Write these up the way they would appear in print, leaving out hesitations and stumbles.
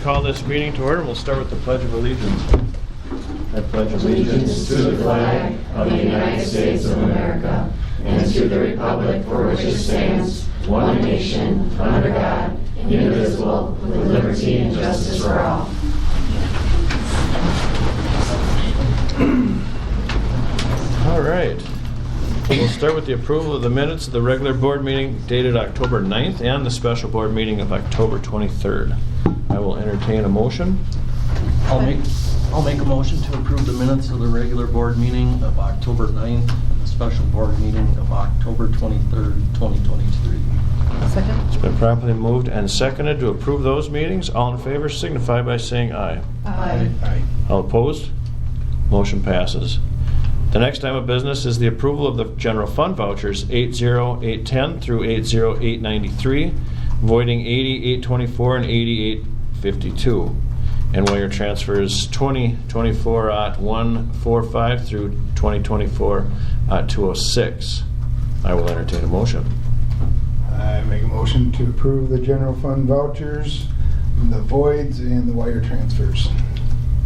call this meeting to order. We'll start with the Pledge of Allegiance. I pledge allegiance to the flag of the United States of America and to the republic for which it stands, one nation, under God, indivisible, with liberty and justice for all. All right. We'll start with the approval of the minutes of the regular board meeting dated October 9th and the special board meeting of October 23rd. I will entertain a motion. I'll make a motion to approve the minutes of the regular board meeting of October 9th and the special board meeting of October 23rd, 2023. Second. It's been properly moved and seconded to approve those meetings. All in favor signify by saying aye. Aye. All opposed? Motion passes. The next item of business is the approval of the general fund vouchers 80810 through 80893, voiding 80824 and 8852, and wire transfers 2024-145 through 2024-206. I will entertain a motion. I make a motion to approve the general fund vouchers, the voids, and the wire transfers.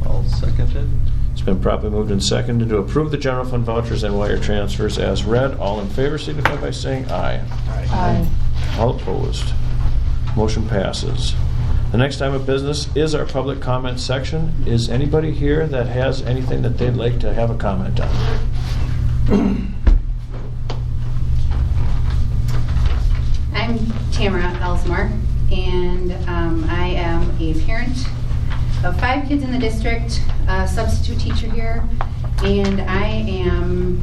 I'll second it. It's been properly moved and seconded to approve the general fund vouchers and wire transfers as read. All in favor signify by saying aye. Aye. All opposed. Motion passes. The next item of business is our public comment section. Is anybody here that has anything that they'd like to have a comment on? I'm Tamara Elsmore, and I am a parent of 5 kids in the district, a substitute teacher here, and I am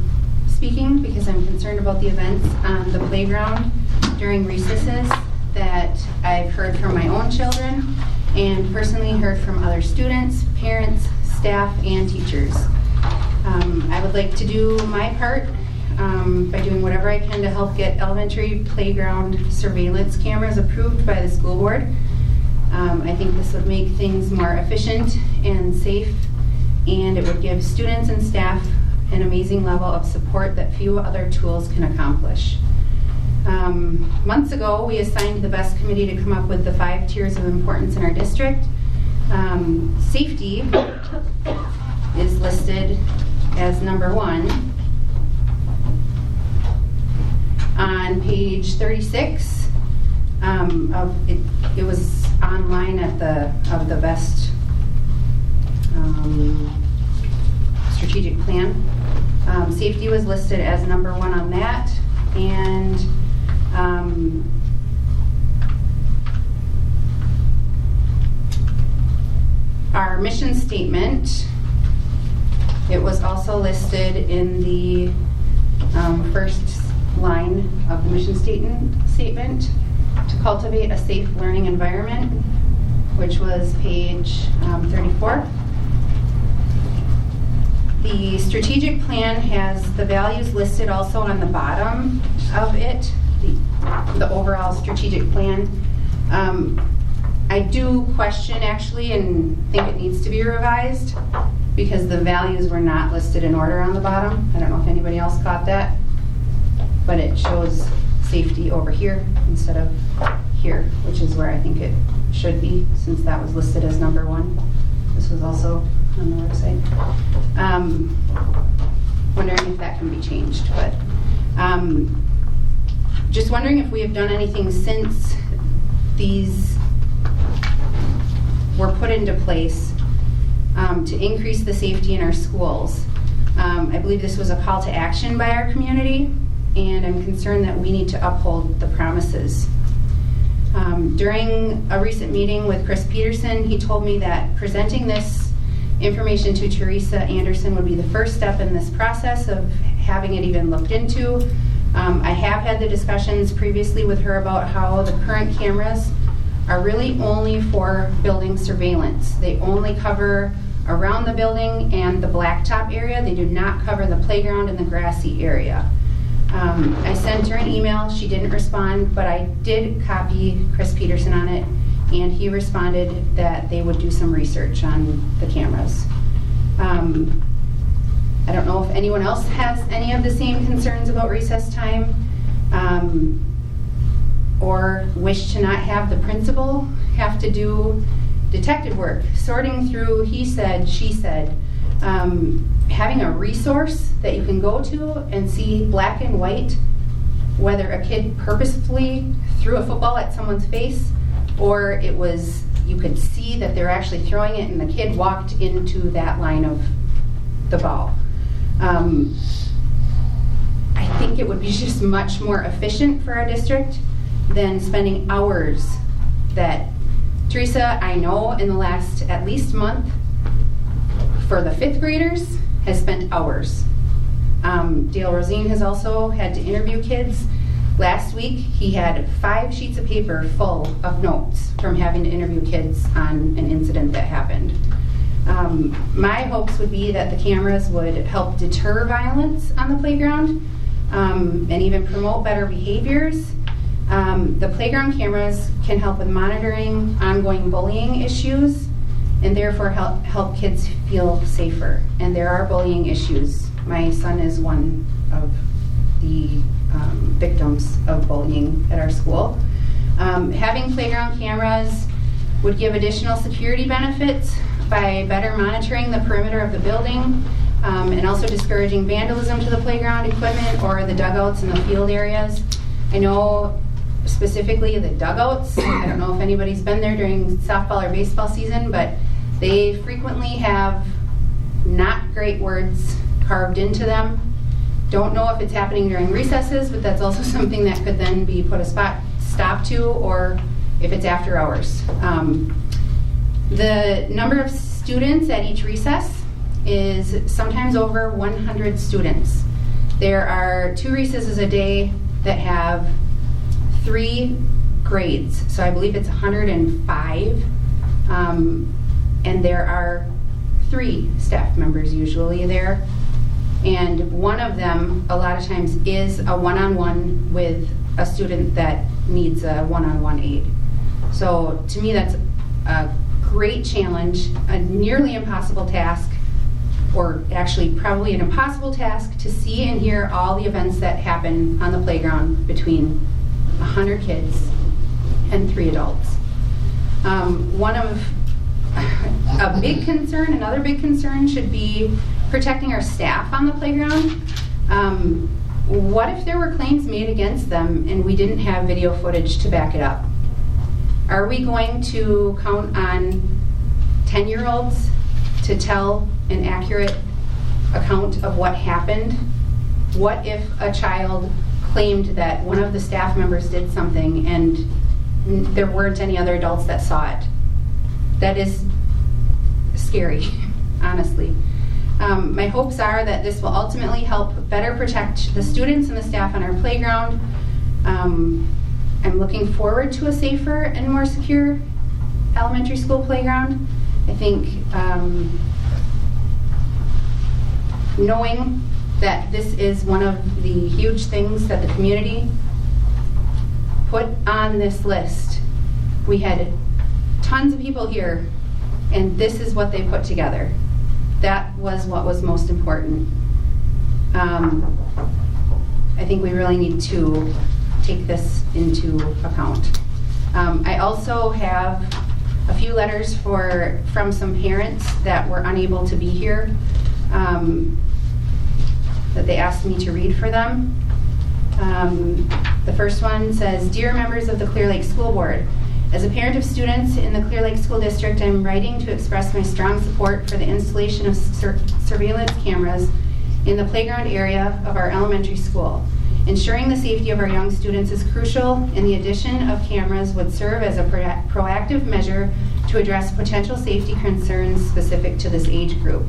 speaking because I'm concerned about the events on the playground during recesses that I've heard from my own children and personally heard from other students, parents, staff, and teachers. I would like to do my part by doing whatever I can to help get elementary playground surveillance cameras approved by the school board. I think this would make things more efficient and safe, and it would give students and staff an amazing level of support that few other tools can accomplish. Months ago, we assigned the BEST committee to come up with the 5 tiers of importance in our district. Safety is listed as number 1. On page 36, it was online at the BEST strategic plan. Safety was listed as number 1 on that, and our mission statement, it was also listed in the first line of the mission statement to cultivate a safe learning environment, which was page 34. The strategic plan has the values listed also on the bottom of it, the overall strategic plan. I do question actually and think it needs to be revised because the values were not listed in order on the bottom. I don't know if anybody else caught that, but it shows safety over here instead of here, which is where I think it should be, since that was listed as number 1. This was also on the website. Wondering if that can be changed, but just wondering if we have done anything since these were put into place to increase the safety in our schools. I believe this was a call to action by our community, and I'm concerned that we need to uphold the promises. During a recent meeting with Chris Peterson, he told me that presenting this information to Teresa Anderson would be the first step in this process of having it even looked into. I have had the discussions previously with her about how the current cameras are really only for building surveillance. They only cover around the building and the blacktop area. They do not cover the playground and the grassy area. I sent her an email. She didn't respond, but I did copy Chris Peterson on it, and he responded that they would do some research on the cameras. I don't know if anyone else has any of the same concerns about recess time, or wish to not have the principal have to do detective work, sorting through he said, she said, having a resource that you can go to and see black and white whether a kid purposefully threw a football at someone's face or it was, you could see that they're actually throwing it and the kid walked into that line of the ball. I think it would be just much more efficient for our district than spending hours that Teresa, I know in the last at least month for the 5th graders has spent hours. Dale Rosine has also had to interview kids. Last week he had 5 sheets of paper full of notes from having to interview kids on an incident that happened. My hopes would be that the cameras would help deter violence on the playground and even promote better behaviors. The playground cameras can help with monitoring ongoing bullying issues and therefore help kids feel safer. And there are bullying issues. My son is one of the victims of bullying at our school. Having playground cameras would give additional security benefits by better monitoring the perimeter of the building and also discouraging vandalism to the playground equipment or the dugouts in the field areas. I know specifically the dugouts, I don't know if anybody's been there during softball or baseball season, but they frequently have not great words carved into them. Don't know if it's happening during recesses, but that's also something that could then be put a stop to, or if it's after hours. The number of students at each recess is sometimes over 100 students. There are 2 recesses a day that have 3 grades, so I believe it's 105, and there are 3 staff members usually there, and one of them a lot of times is a one-on-one with a student that needs a one-on-one aid. So to me that's a great challenge, a nearly impossible task, or actually probably an impossible task to see and hear all the events that happen on the playground between 100 kids and 3 adults. Another big concern should be protecting our staff on the playground. What if there were claims made against them and we didn't have video footage to back it up? Are we going to count on 10-year-olds to tell an accurate account of what happened? What if a child claimed that one of the staff members did something and there weren't any other adults that saw it? That is scary, honestly. My hopes are that this will ultimately help better protect the students and the staff on our playground. I'm looking forward to a safer and more secure elementary school playground. I think knowing that this is one of the huge things that the community put on this list. We had tons of people here, and this is what they put together. That was what was most important. I think we really need to take this into account. I also have a few letters from some parents that were unable to be here that they asked me to read for them. The first one says, "Dear members of the Clear Lake School Board, as a parent of students in the Clear Lake School District, I'm writing to express my strong support for the installation of surveillance cameras in the playground area of our elementary school. Ensuring the safety of our young students is crucial, and the addition of cameras would serve as a proactive measure to address potential safety concerns specific to this age group.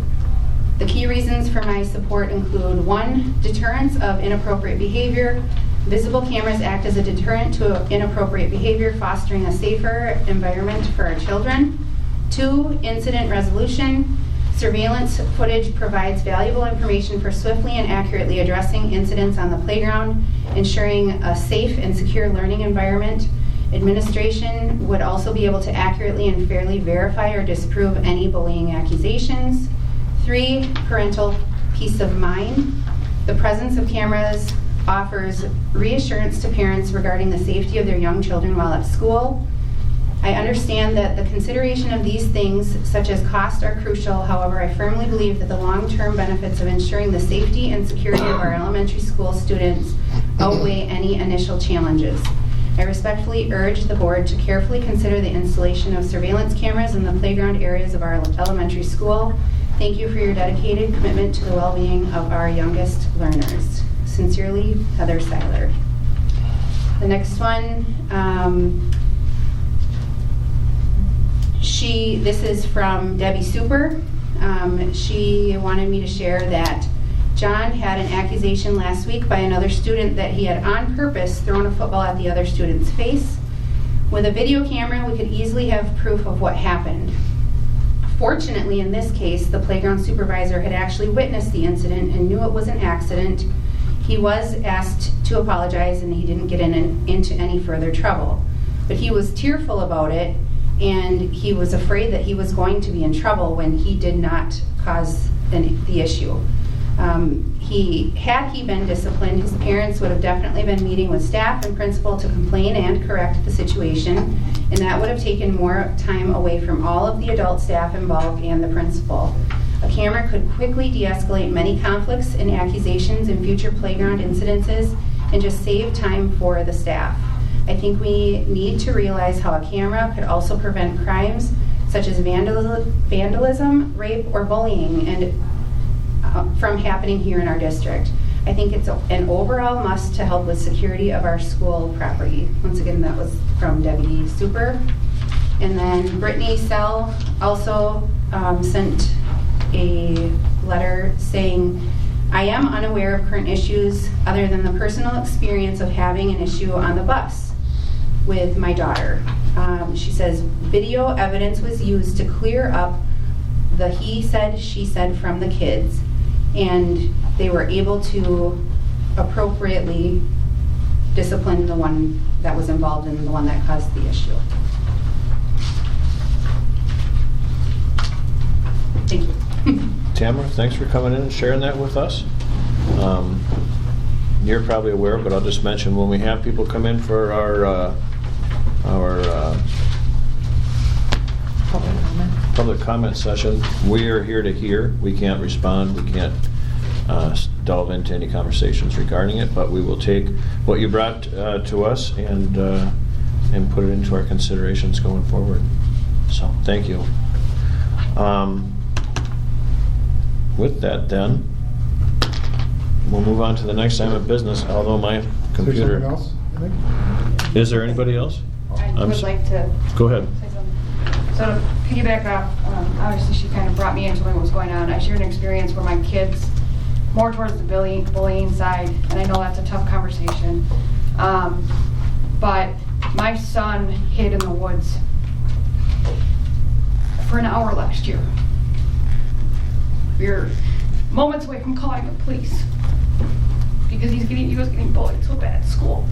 The key reasons for my support include 1, deterrence of inappropriate behavior. Visible cameras act as a deterrent to inappropriate behavior, fostering a safer environment for our children. 2, incident resolution. Surveillance footage provides valuable information for swiftly and accurately addressing incidents on the playground, ensuring a safe and secure learning environment. Administration would also be able to accurately and fairly verify or disprove any bullying accusations. 3, parental peace of mind. The presence of cameras offers reassurance to parents regarding the safety of their young children while at school. I understand that the consideration of these things, such as cost, are crucial. However, I firmly believe that the long-term benefits of ensuring the safety and security of our elementary school students outweigh any initial challenges. I respectfully urge the board to carefully consider the installation of surveillance cameras in the playground areas of our elementary school. Thank you for your dedicated commitment to the well-being of our youngest learners. Sincerely, Heather Seiler. The next one, this is from Debbie Super. She wanted me to share that John had an accusation last week by another student that he had on purpose thrown a football at the other student's face. With a video camera, we could easily have proof of what happened. Fortunately, in this case, the playground supervisor had actually witnessed the incident and knew it was an accident. He was asked to apologize and he didn't get into any further trouble. But he was tearful about it, and he was afraid that he was going to be in trouble when he did not cause the issue. Had he been disciplined, his parents would have definitely been meeting with staff and principal to complain and correct the situation, and that would have taken more time away from all of the adult staff involved and the principal. A camera could quickly de-escalate many conflicts and accusations in future playground incidences and just save time for the staff. I think we need to realize how a camera could also prevent crimes such as vandalism, rape, or bullying from happening here in our district. I think it's an overall must to help with security of our school property. Once again, that was from Debbie Super. And then Brittany Sell also sent a letter saying, I am unaware of current issues other than the personal experience of having an issue on the bus with my daughter. She says, video evidence was used to clear up the he said, she said from the kids, and they were able to appropriately discipline the one that was involved and the one that caused the issue. Thank you. Tamara, thanks for coming in and sharing that with us. You're probably aware, but I'll just mention, when we have people come in for our public comment session, we are here to hear. We can't respond. We can't delve into any conversations regarding it, but we will take what you brought to us and put it into our considerations going forward. So, thank you. With that, then, we'll move on to the next item of business, although my computer... Is there someone else, I think? Is there anybody else? I would like to Go ahead. say something. So to piggyback off, obviously she kind of brought me into what was going on. I shared an experience where my kids, more towards the bullying side, and I know that's a tough conversation, but my son hid in the woods for an hour last year. We were moments away from calling the police because he was getting bullied so bad at school.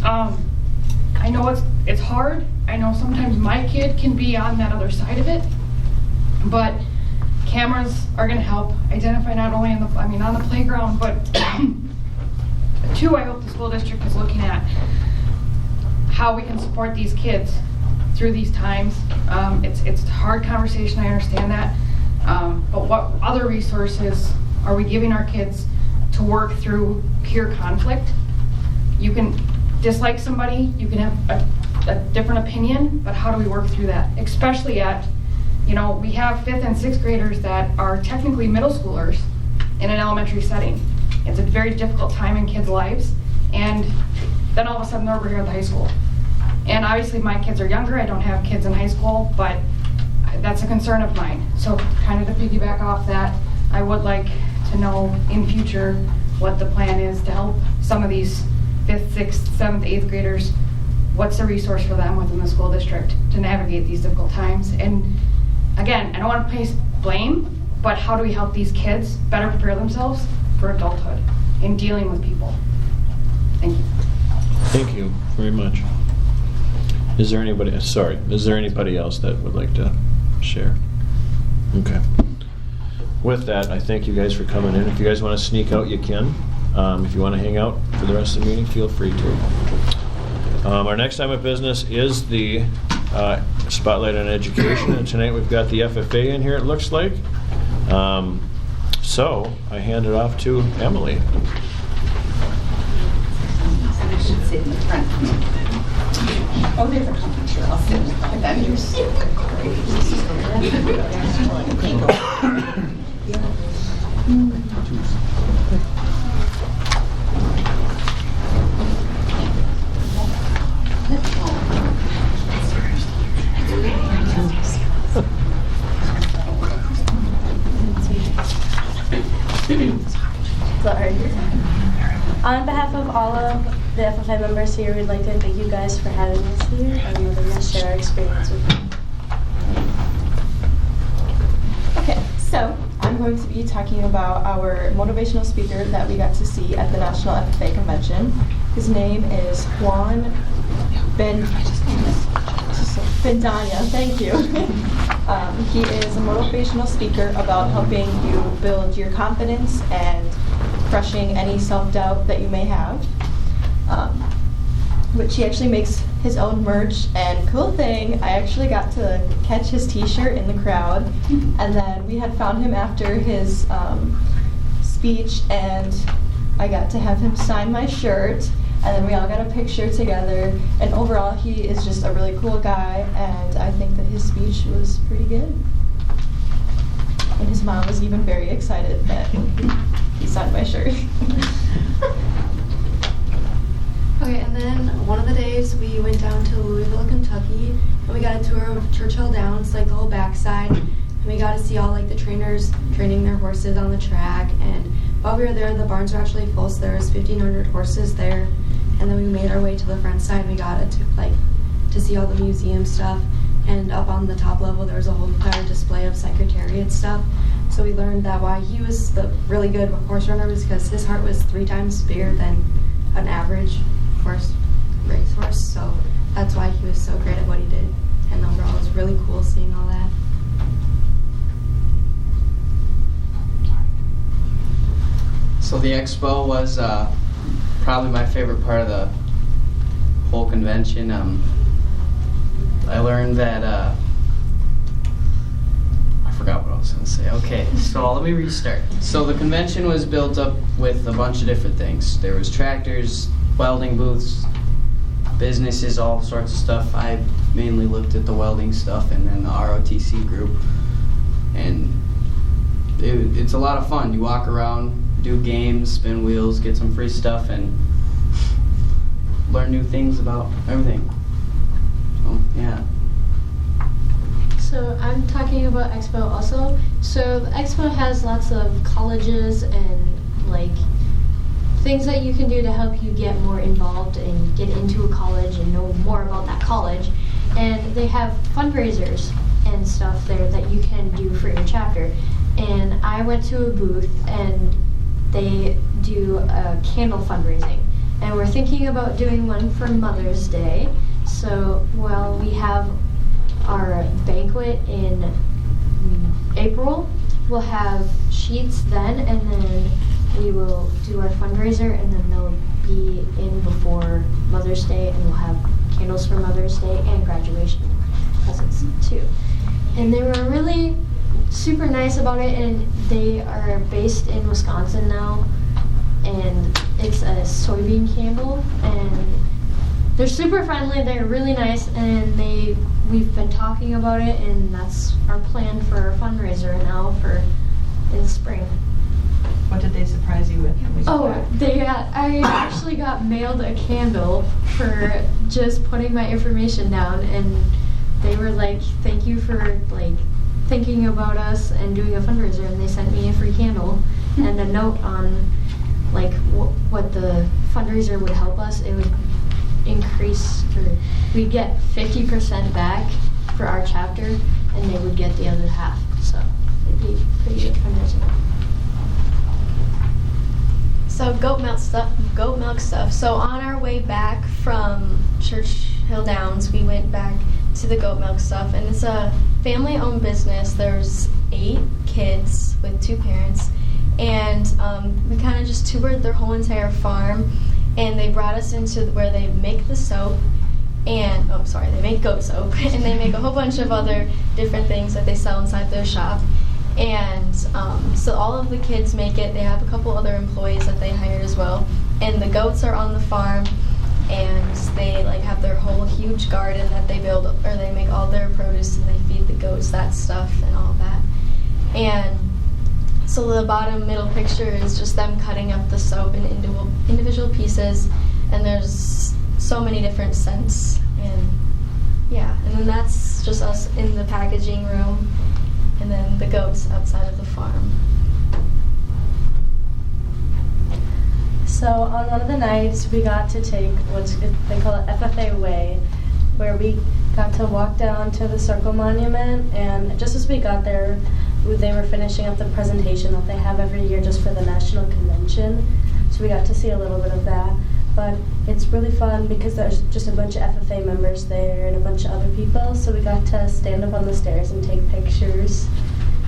I know it's hard. I know sometimes my kid can be on that other side of it, but cameras are going to help identify not only on the playground, but two, I hope the school district is looking at how we can support these kids through these times. It's a hard conversation, I understand that, but what other resources are we giving our kids to work through peer conflict? You can dislike somebody, you can have a different opinion, but how do we work through that? Especially at, we have 5th and 6th graders that are technically middle schoolers in an elementary setting. It's a very difficult time in kids' lives, and then all of a sudden they're over here at the high school. And obviously my kids are younger, I don't have kids in high school, but that's a concern of mine. So kind of to piggyback off that, I would like to know in future what the plan is to help some of these 5th, 6th, 7th, 8th graders. What's the resource for them within the school district to navigate these difficult times? And again, I don't want to place blame, but how do we help these kids better prepare themselves for adulthood in dealing with people? Thank you. Thank you very much. Is there anybody else that would like to share? Okay. With that, I thank you guys for coming in. If you guys want to sneak out, you can. If you want to hang out for the rest of the meeting, feel free to. Our next item of business is the Spotlight on Education, and tonight we've got the FFA in here, it looks like. So I hand it off to Emily. I should sit in the front. Oh, there's a comfy chair. I'll sit in the front. Then you're so Sorry. On behalf of all of the FFI members here, we'd like to thank you guys for having us here and letting us share our experience with you. Okay, so I'm going to be talking about our motivational speaker that we got to see at the National FFA Convention. His name is Juan Bendania, thank you. He is a motivational speaker about helping you build your confidence and crushing any self-doubt that you may have. Which he actually makes his own merch, and cool thing, I actually got to catch his t-shirt in the crowd, and then we had found him after his speech, and I got to have him sign my shirt, and then we all got a picture together, and overall he is just a really cool guy, and I think that his speech was pretty good. And his mom was even very excited that he signed my shirt. Okay, and then one of the days we went down to Louisville, Kentucky, and we got a tour of Churchill Downs, like the whole backside, and we got to see all like the trainers training their horses on the track. And while we were there, the barns were actually full, so there was 1,500 horses there. And then we made our way to the front side, and we got to see all the museum stuff. And up on the top level, there was a whole entire display of Secretariat stuff. So we learned that why he was the really good horse runner was because his heart was 3 times bigger than an average racehorse, so that's why he was so great at what he did. And overall, it was really cool seeing all that. So the expo was probably my favorite part of the whole convention. I learned that I forgot what I was going to say. Okay, so let me restart. So the convention was built up with a bunch of different things. There was tractors, welding booths, businesses, all sorts of stuff. I mainly looked at the welding stuff and then the ROTC group. And it's a lot of fun. You walk around, do games, spin wheels, get some free stuff, and learn new things about everything. So, yeah. So I'm talking about Expo also. So the Expo has lots of colleges and like things that you can do to help you get more involved and get into a college and know more about that college. And they have fundraisers and stuff there that you can do for your chapter. And I went to a booth and they do a candle fundraising. And we're thinking about doing one for Mother's Day. So while we have our banquet in April, we'll have sheets then, and then we will do our fundraiser, and then they'll be in before Mother's Day, and we'll have candles for Mother's Day and graduation presents too. And they were really super nice about it, and they are based in Wisconsin now, and it's a soybean candle, and they're super friendly, they're really nice, and we've been talking about it, and that's our plan for our fundraiser now for in the spring. What did they surprise you with? I actually got mailed a candle for just putting my information down, and they were like, thank you for like thinking about us and doing a fundraiser, and they sent me a free candle and a note on like what the fundraiser would help us. It would increase, or we'd get 50% back for our chapter, and they would get the other half, so it'd be pretty good fundraiser. So goat milk stuff. So on our way back from Churchill Downs, we went back to the goat milk stuff, and it's a family-owned business. There's 8 kids with 2 parents, and we kind of just toured their whole entire farm, and they brought us into where they make the soap, and they make goat soap, and they make a whole bunch of other different things that they sell inside their shop. And so all of the kids make it. They have a couple other employees that they hired as well. And the goats are on the farm, and they like have their whole huge garden that they build, or they make all their produce and they feed the goats that stuff and all that. And so the bottom middle picture is just them cutting up the soap in individual pieces, and there's so many different scents. And yeah, and then that's just us in the packaging room, and then the goats outside of the farm. So on one of the nights, we got to take they call it FFA Way, where we got to walk down to the Circle Monument, and just as we got there, they were finishing up the presentation that they have every year just for the National Convention. So we got to see a little bit of that. But it's really fun because there's just a bunch of FFA members there and a bunch of other people. So we got to stand up on the stairs and take pictures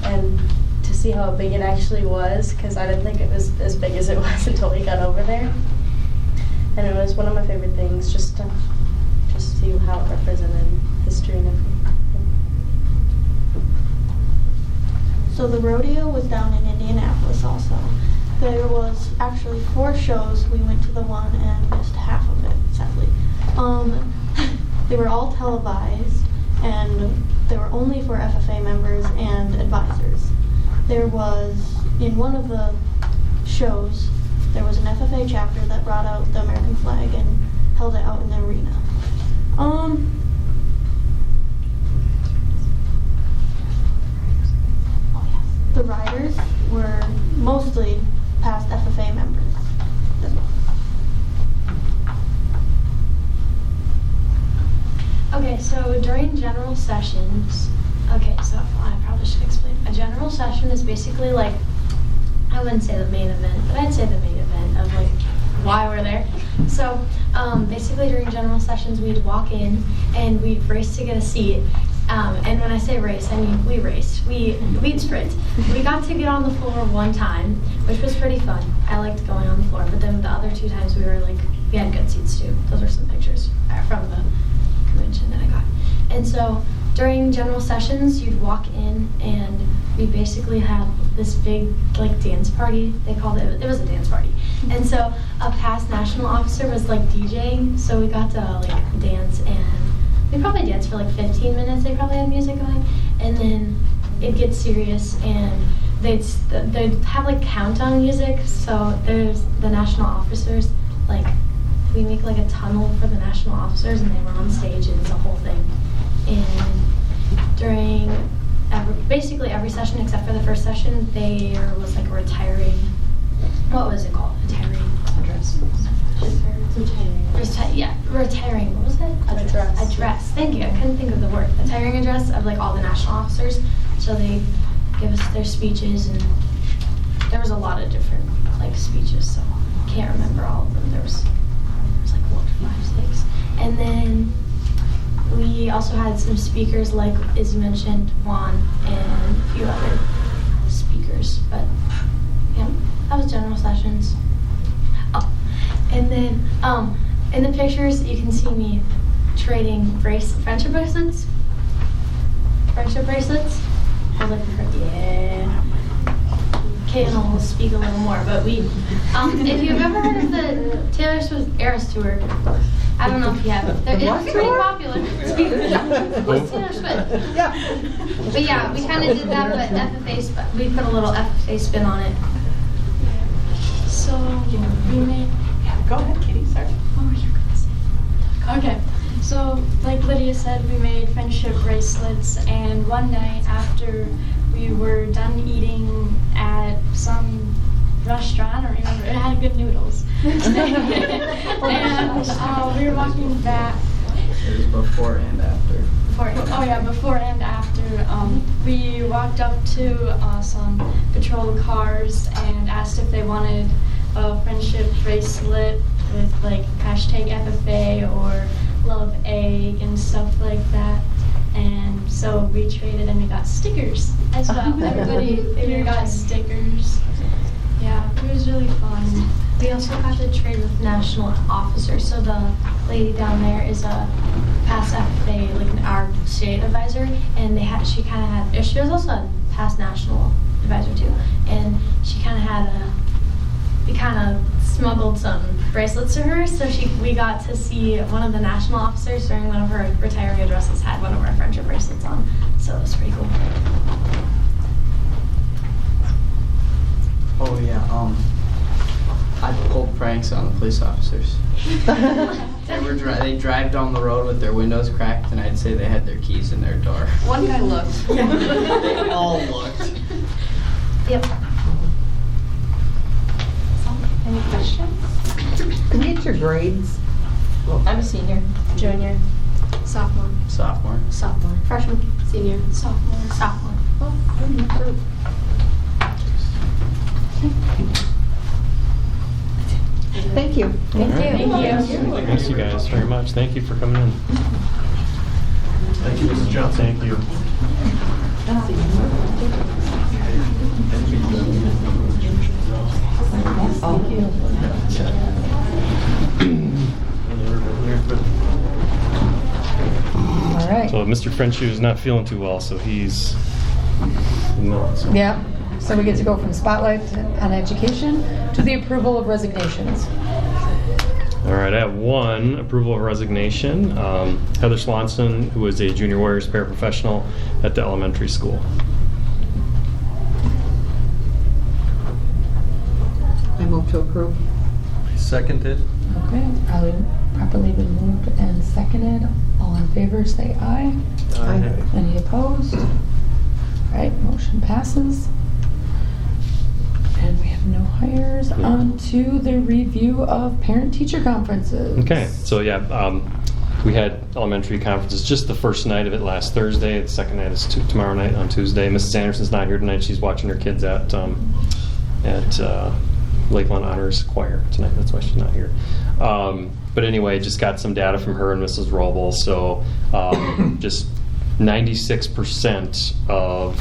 and to see how big it actually was, because I didn't think it was as big as it was until we got over there. And it was one of my favorite things, just to see how it represented history and everything. So the rodeo was down in Indianapolis also. There was actually 4 shows. We went to the one and missed half of it, sadly. They were all televised, and they were only for FFA members and advisors. There was, in one of the shows, there was an FFA chapter that brought out the American flag and held it out in the arena. The riders were mostly past FFA members as well. Okay, so during general sessions, so I probably should explain. A general session is basically like, I wouldn't say the main event, but I'd say the main event of like why we're there. So basically during general sessions, we'd walk in and we'd race to get a seat. And when I say race, I mean we raced. We'd sprint. We got to get on the floor one time, which was pretty fun. I liked going on the floor, but then the other 2 times we had good seats too. Those are some pictures from the convention that I got. And so during general sessions, you'd walk in and we basically had this big dance party. They called it was a dance party. And so a past national officer was DJing, so we got to dance, and we probably danced for 15 minutes. They probably had music going, and then it'd get serious, and they'd have countdown music. So there's the national officers, we make a tunnel for the national officers, and they were on stage, and it's a whole thing. And during basically every session except for the first session, there was a retiring. What was it called? Retiring address. Retiring. What was it? Address. Address. Thank you. I couldn't think of the word. Retiring address of all the national officers. So they give us their speeches, and there was a lot of different speeches. So I can't remember all of them. There was 5, 6, and then we also had some speakers as you mentioned, Juan, and a few other speakers. But yeah, that was general sessions. Oh, and then in the pictures you can see me trading friendship bracelets. Friendship bracelets. I was yeah. Kaden will speak a little more, but if you've ever heard of the Taylor Swift Eras Tour, I don't know if you have. It's pretty popular. What's Taylor Swift? Yeah. But yeah, we kind of did that, but we put a little FFA spin on it. So we made. Yeah, go ahead, Katie. Sorry. What were you gonna say? Okay. So, like Lydia said, we made friendship bracelets, and one night after we were done eating at some restaurant, I don't remember, it had good noodles. And we were walking back. It was before and after. Before and after. We walked up to some patrol cars and asked if they wanted a friendship bracelet with hashtag FFA or Love Egg and stuff like that. And so we traded and we got stickers as well. Everybody got stickers. Yeah, it was really fun. We also got to trade with national officers. So the lady down there is a past FFA, like our state advisor, and she kind of had, she was also a past national advisor too, and she kind of had we kind of smuggled some bracelets to her, so we got to see one of the national officers during one of her retiree addresses had one of our friendship bracelets on, so it was pretty cool. Oh yeah, I pulled pranks on the police officers. They drive down the road with their windows cracked, and I'd say they had their keys in their door. One guy looked. They all looked. Yep. Any questions? Can we get your grades? I'm a senior. Junior. Sophomore. Sophomore. Sophomore. Freshman, senior, Sophomore. sophomore. Oh, good, good group. Thank you. Thank you. Thanks you guys very much. Thank you for coming in. Thank you, Mrs. Johnson. Thank you. All right. So Mr. Frenchie is not feeling too well, so he's no. So. Yeah. So we get to go from spotlight on education to the approval of resignations. All right, I have one approval of resignation. Heather Swanson, who is a junior warriors paraprofessional at the elementary school. I move to approve. Seconded. Okay. Properly been moved and seconded. All in favor, say aye. Aye. Any opposed? All right, motion passes. And we have no hires. On to the review of parent-teacher conferences. Okay, so yeah, we had elementary conferences just the first night of it last Thursday. The second night is tomorrow night on Tuesday. Mrs. Anderson's not here tonight. She's watching her kids at Lakeland Honors Choir tonight. That's why she's not here. But anyway, just got some data from her and Mrs. Roble. So just 96% of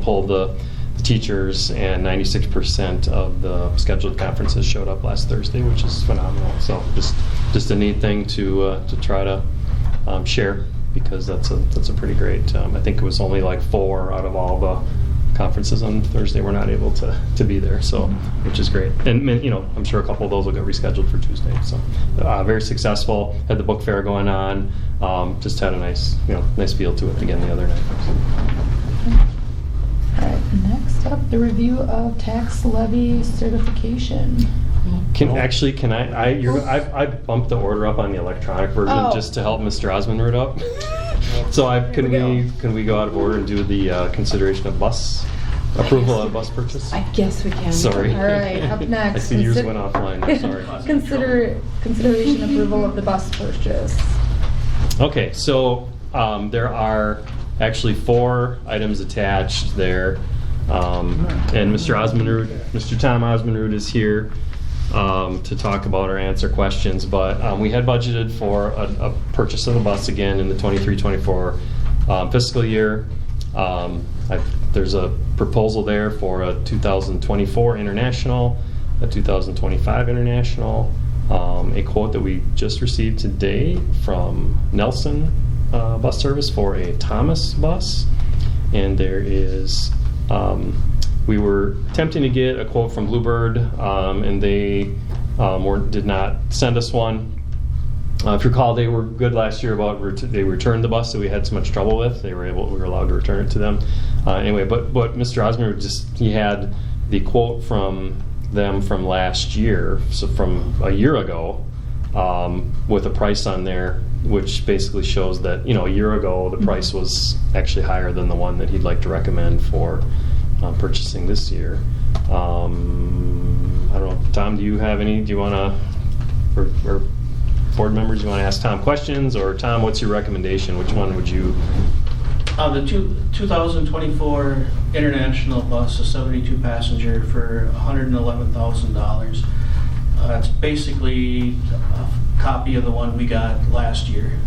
pulled the teachers, and 96% of the scheduled conferences showed up last Thursday, which is phenomenal. So just a neat thing to try to share, because that's a pretty great. I think it was only like 4 out of all the conferences on Thursday were not able to be there, so which is great. And I'm sure a couple of those will get rescheduled for Tuesday. So very successful. Had the book fair going on. Just had a nice feel to it again the other night. All right, next up, the review of tax levy certification. I bumped the order up on the electronic version just to help Mr. Osmond read up. So can we go out of order and do the consideration of bus approval of bus purchase? I guess we can. Sorry. All right, up next. I see yours went offline. I'm sorry. Consideration approval of the bus purchase. Okay, so there are actually 4 items attached there, and Mr. Tom Osmond is here to talk about or answer questions. But we had budgeted for a purchase of the bus again in the 23-24 fiscal year. There's a proposal there for a 2024 international, a 2025 international, a quote that we just received today from Nelson Bus Service for a Thomas bus, and there is we were attempting to get a quote from Bluebird, and they did not send us one. If you recall, they were good last year about they returned the bus that we had so much trouble with. We were allowed to return it to them. Anyway, but Mr. Osmond he had the quote from them from last year, so from a year ago, with a price on there, which basically shows that a year ago the price was actually higher than the one that he'd like to recommend for purchasing this year. I don't know, Tom, do you want to, or board members, you want to ask Tom questions, or Tom, what's your recommendation? Which one would you? The 2024 international bus, a 72 passenger for $111,000. It's basically a copy of the one we got last year,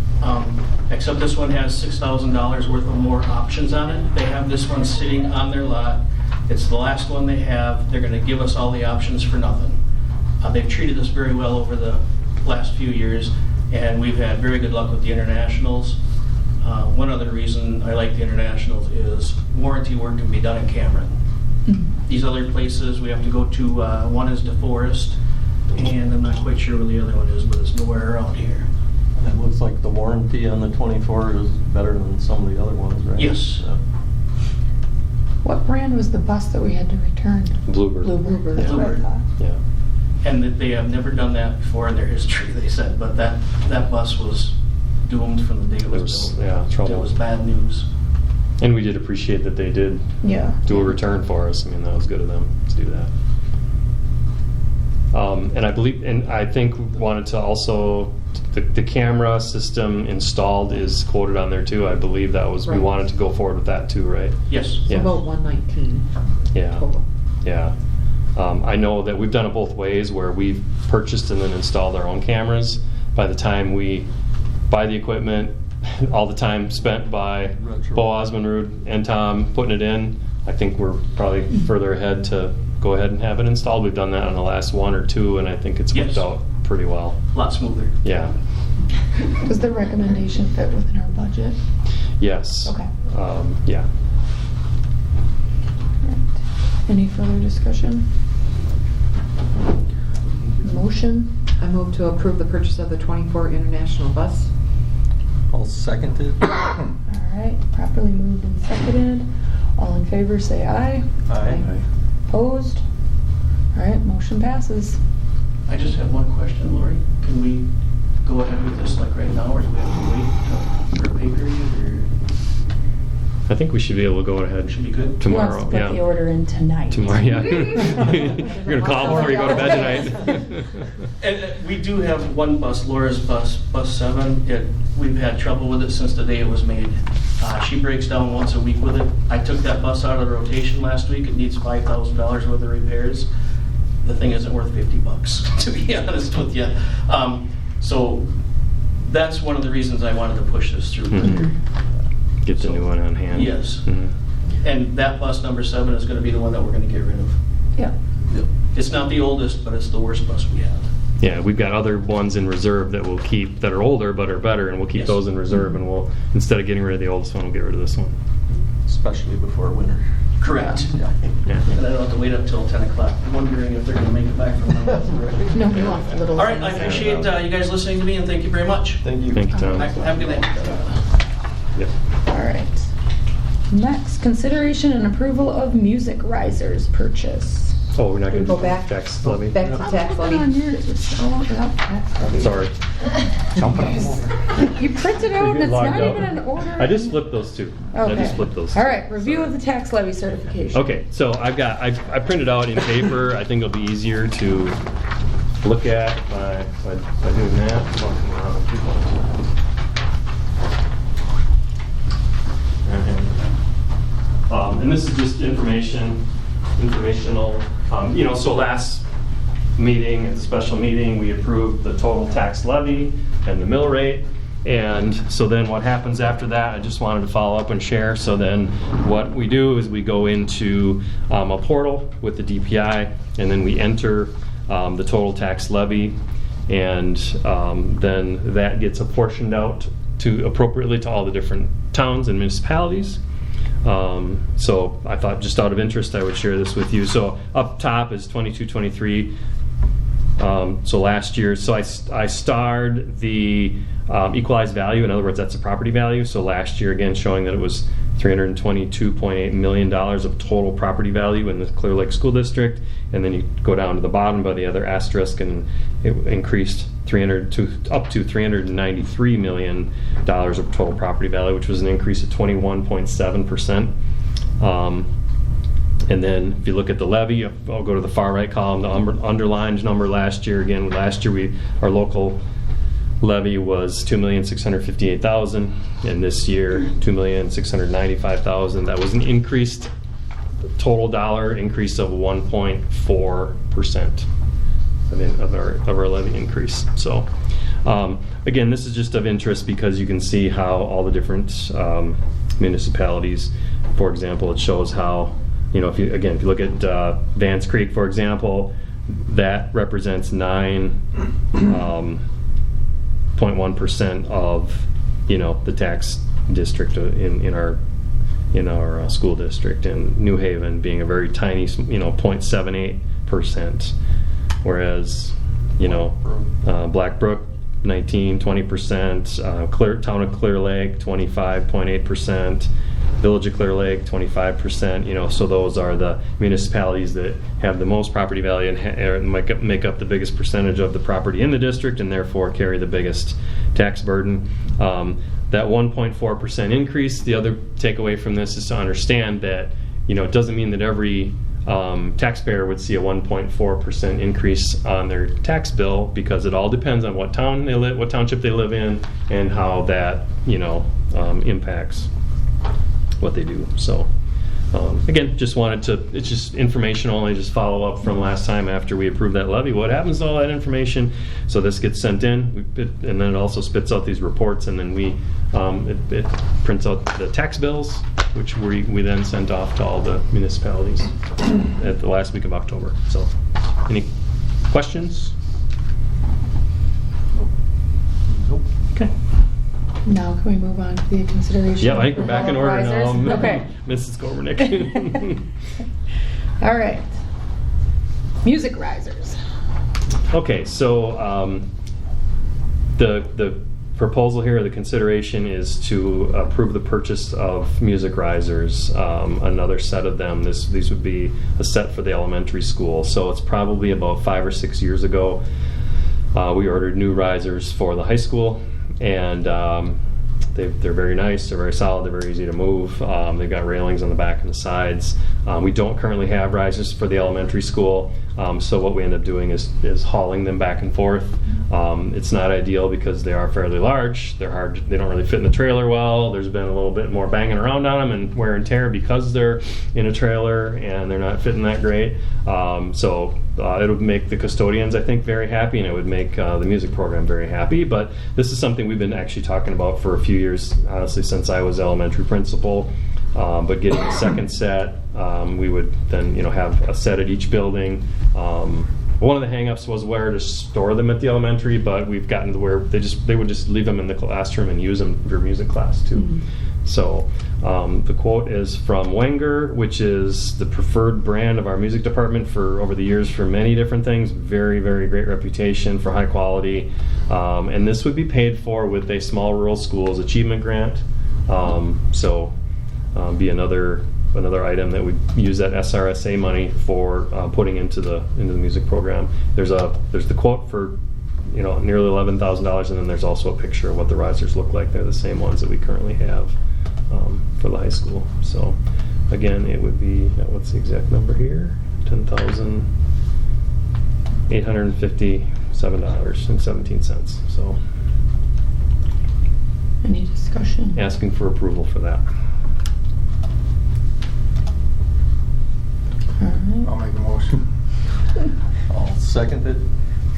except this one has $6,000 worth of more options on it. They have this one sitting on their lot. It's the last one they have. They're going to give us all the options for nothing. They've treated us very well over the last few years, and we've had very good luck with the internationals. One other reason I like the internationals is warranty work can be done in Cameron. These other places we have to go to, one is DeForest, and I'm not quite sure where the other one is, but it's nowhere around here. It looks like the warranty on the 24 is better than some of the other ones, right? Yes. What brand was the bus that we had to return? Bluebird. Bluebird. That's what I thought. Yeah. And that they have never done that before in their history, they said, but that bus was doomed from the day it was built. Yeah, trouble. It was bad news. And we did appreciate that they did do a return for us. I mean, that was good of them to do that. And I think we wanted to also, the camera system installed is quoted on there too. I believe that was, we Right. wanted to go forward with that too, right? Yes. So about 119 Yeah. total. Yeah. I know that we've done it both ways, where we've purchased and then installed our own cameras. By the time we buy the equipment, all the time spent by Bo Osmonrud and Tom putting it in, I think we're probably further ahead to go ahead and have it installed. We've done that on the last one or two, and I think it's worked out pretty well. A lot smoother. Yeah. Does the recommendation fit within our budget? Yes. Okay. Yeah. Any further discussion? Motion? I move to approve the purchase of the 24 International bus. I'll second it. All right, properly moved and seconded. All in favor say aye. Aye. Opposed? All right, motion passes. I just have one question, Lori. Can we go ahead with this like right now, or do we have to wait for a pay period, or? I think we should be able to go ahead. Should be good. Tomorrow, He wants to put the order in tonight. Tomorrow, yeah. You're gonna call before you go to bed tonight. And we do have one bus, Laura's bus, bus 7. We've had trouble with it since the day it was made. She breaks down once a week with it. I took that bus out of the rotation last week. It needs $5,000 worth of repairs. The thing isn't worth $50, to be honest with you. So that's one of the reasons I wanted to push this through. Get the new one on hand. Yes. And that bus number 7 is going to be the one that we're going to get rid of. Yeah. It's not the oldest, but it's the worst bus we have. Yeah, we've got other ones in reserve that we'll keep, that are older but are better, and we'll keep those in reserve, and we'll, instead of getting rid of the oldest one, we'll get rid of this one. Especially before winter. Correct. Yeah. And I don't have to wait up till 10 o'clock. I'm wondering if they're going to make it back from now. No, we want the little. All right, I appreciate you guys listening to me, and thank you very much. Thank you. Thank you, Tom. Have a good night. Yep. All right. Next, consideration and approval of music risers purchase. Oh, we're not going to Go do back. tax levy? Back to tax Put it on levy. yours. Oh, yeah, tax levy. Sorry. You printed out and it's Logged not out. even in order. I just flipped those two. I just flipped those two. All right, review of the tax levy certification. Okay, so I printed out in paper. I think it'll be easier to look at by doing that. Walking around. And this is just informational. So last meeting, at the special meeting, we approved the total tax levy and the mill rate. And so then what happens after that, I just wanted to follow up and share. So then what we do is we go into a portal with the DPI, and then we enter the total tax levy, and then that gets apportioned out appropriately to all the different towns and municipalities. So I thought, just out of interest, I would share this with you. So up top is 22-23. So last year, I starred the equalized value. In other words, that's the property value. So last year, again, showing that it was $322.8 million of total property value in the Clear Lake School District. And then you go down to the bottom by the other asterisk, and it increased up to $393 million of total property value, which was an increase of 21.7%. And then if you look at the levy, I'll go to the far right column, the underlined number last year. Again, last year our local levy was $2,658,000, and this year $2,695,000. That was an increased total dollar increase of 1.4% of our levy increase. So again, this is just of interest because you can see how all the different municipalities, for example, it shows how, if you look at Vance Creek, for example, that represents 9.1% of, the tax district in our school district, and New Haven being a very tiny, 0.78%, whereas, Blackbrook, 20%, Town of Clear Lake, 25.8%, Village of Clear Lake, 25%, so those are the municipalities that have the most property value and make up the biggest percentage of the property in the district, and therefore carry the biggest tax burden. That 1.4% increase, the other takeaway from this is to understand that, it doesn't mean that every taxpayer would see a 1.4% increase on their tax bill, because it all depends on what township they live in, and how that impacts what they do. So again, just wanted to, it's just informational. I just follow up from last time after we approved that levy. What happens to all that information? So this gets sent in, and then it also spits out these reports, and then it prints out the tax bills, which we then sent off to all the municipalities at the last week of October. So, any questions? Nope. Okay. Now can we move on to the consideration? Yeah, I think we're back in order now. Okay. Mrs. Gormanick. All right. Music risers. Okay, so the proposal here, the consideration is to approve the purchase of music risers, another set of them. These would be a set for the elementary school. So it's probably about 5 or 6 years ago, we ordered new risers for the high school, and they're very nice, they're very solid, they're very easy to move. They've got railings on the back and the sides. We don't currently have risers for the elementary school, so what we end up doing is hauling them back and forth. It's not ideal because they are fairly large, they're hard, they don't really fit in the trailer well. There's been a little bit more banging around on them and wear and tear because they're in a trailer and they're not fitting that great. So it would make the custodians, I think, very happy, and it would make the music program very happy. But this is something we've been actually talking about for a few years, honestly, since I was elementary principal. But getting a second set, we would then have a set at each building. One of the hang-ups was where to store them at the elementary, but we've gotten to where they would just leave them in the classroom and use them for music class too. Mm-hmm. So the quote is from Wenger, which is the preferred brand of our music department for over the years for many different things. Very, very great reputation for high quality. And this would be paid for with a small rural schools achievement grant. Be another item that would use that SRSA money for putting into the music program. There's the quote for nearly $11,000, and then there's also a picture of what the risers look like. They're the same ones that we currently have for the high school. So again, it would be, what's the exact number here? $10,857.17. So any discussion? Asking for approval for that. All right. I'll make a motion. I'll second it.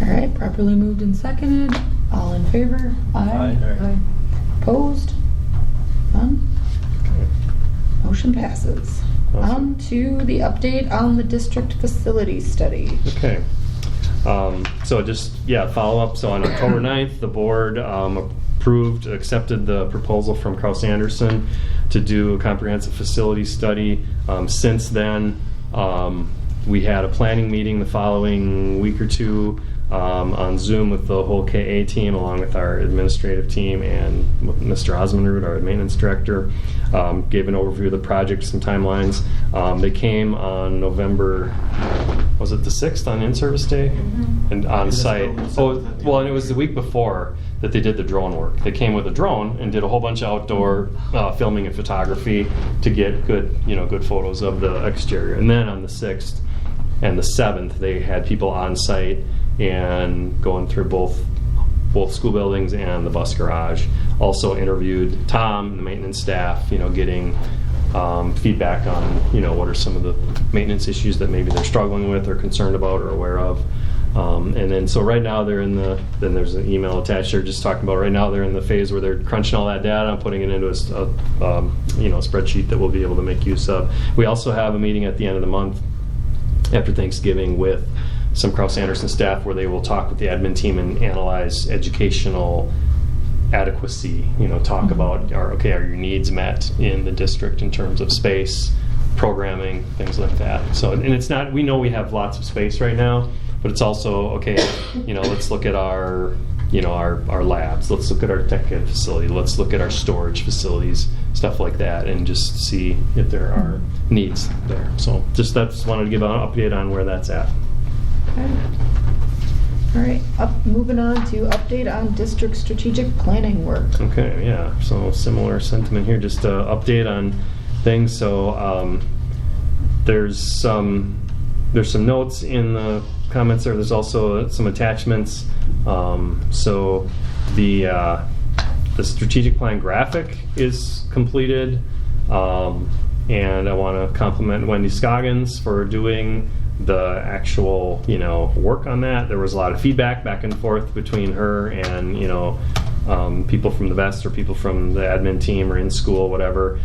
All right, properly moved and seconded. All in favor? Aye. Aye. Opposed? None? Okay. Motion passes. Awesome. On to the update on the district facility study. Okay. So just, follow up. So on October 9th, the board accepted the proposal from Kraus Anderson to do a comprehensive facility study. Since then, we had a planning meeting the following week or two on Zoom with the whole KA team, along with our administrative team and Mr. Osmanrud, our maintenance director. Gave an overview of the project, some timelines. They came on November, was it the 6th on in-service day? Mm-hmm. And on site. And it was the week before that they did the drone work. They came with a drone and did a whole bunch of outdoor filming and photography to get good photos of the exterior. And then on the 6th and the 7th, they had people on site and going through both school buildings and the bus garage. Also interviewed Tom, the maintenance staff, getting feedback on, what are some of the maintenance issues that maybe they're struggling with or concerned about or aware of. And then, so right now then there's an email attached there just talking about right now they're in the phase where they're crunching all that data and putting it into a spreadsheet that we'll be able to make use of. We also have a meeting at the end of the month after Thanksgiving with some Krause-Anderson staff where they will talk with the admin team and analyze educational adequacy, talk about are your needs met in the district in terms of space, programming, things like that. So, and it's not, we know we have lots of space right now, but it's also, let's look at our labs, let's look at our tech ed facility, let's look at our storage facilities, stuff like that, and just see if there are needs there. So that's wanted to give an update on where that's at. Okay. All right, moving on to update on district strategic planning work. Okay, yeah, so similar sentiment here, just an update on things. So there's some notes in the comments there. There's also some attachments. So the strategic plan graphic is completed, and I want to compliment Wendy Scoggins for doing the actual work on that. There was a lot of feedback back and forth between her and people from the VEST or people from the admin team or in school, whatever.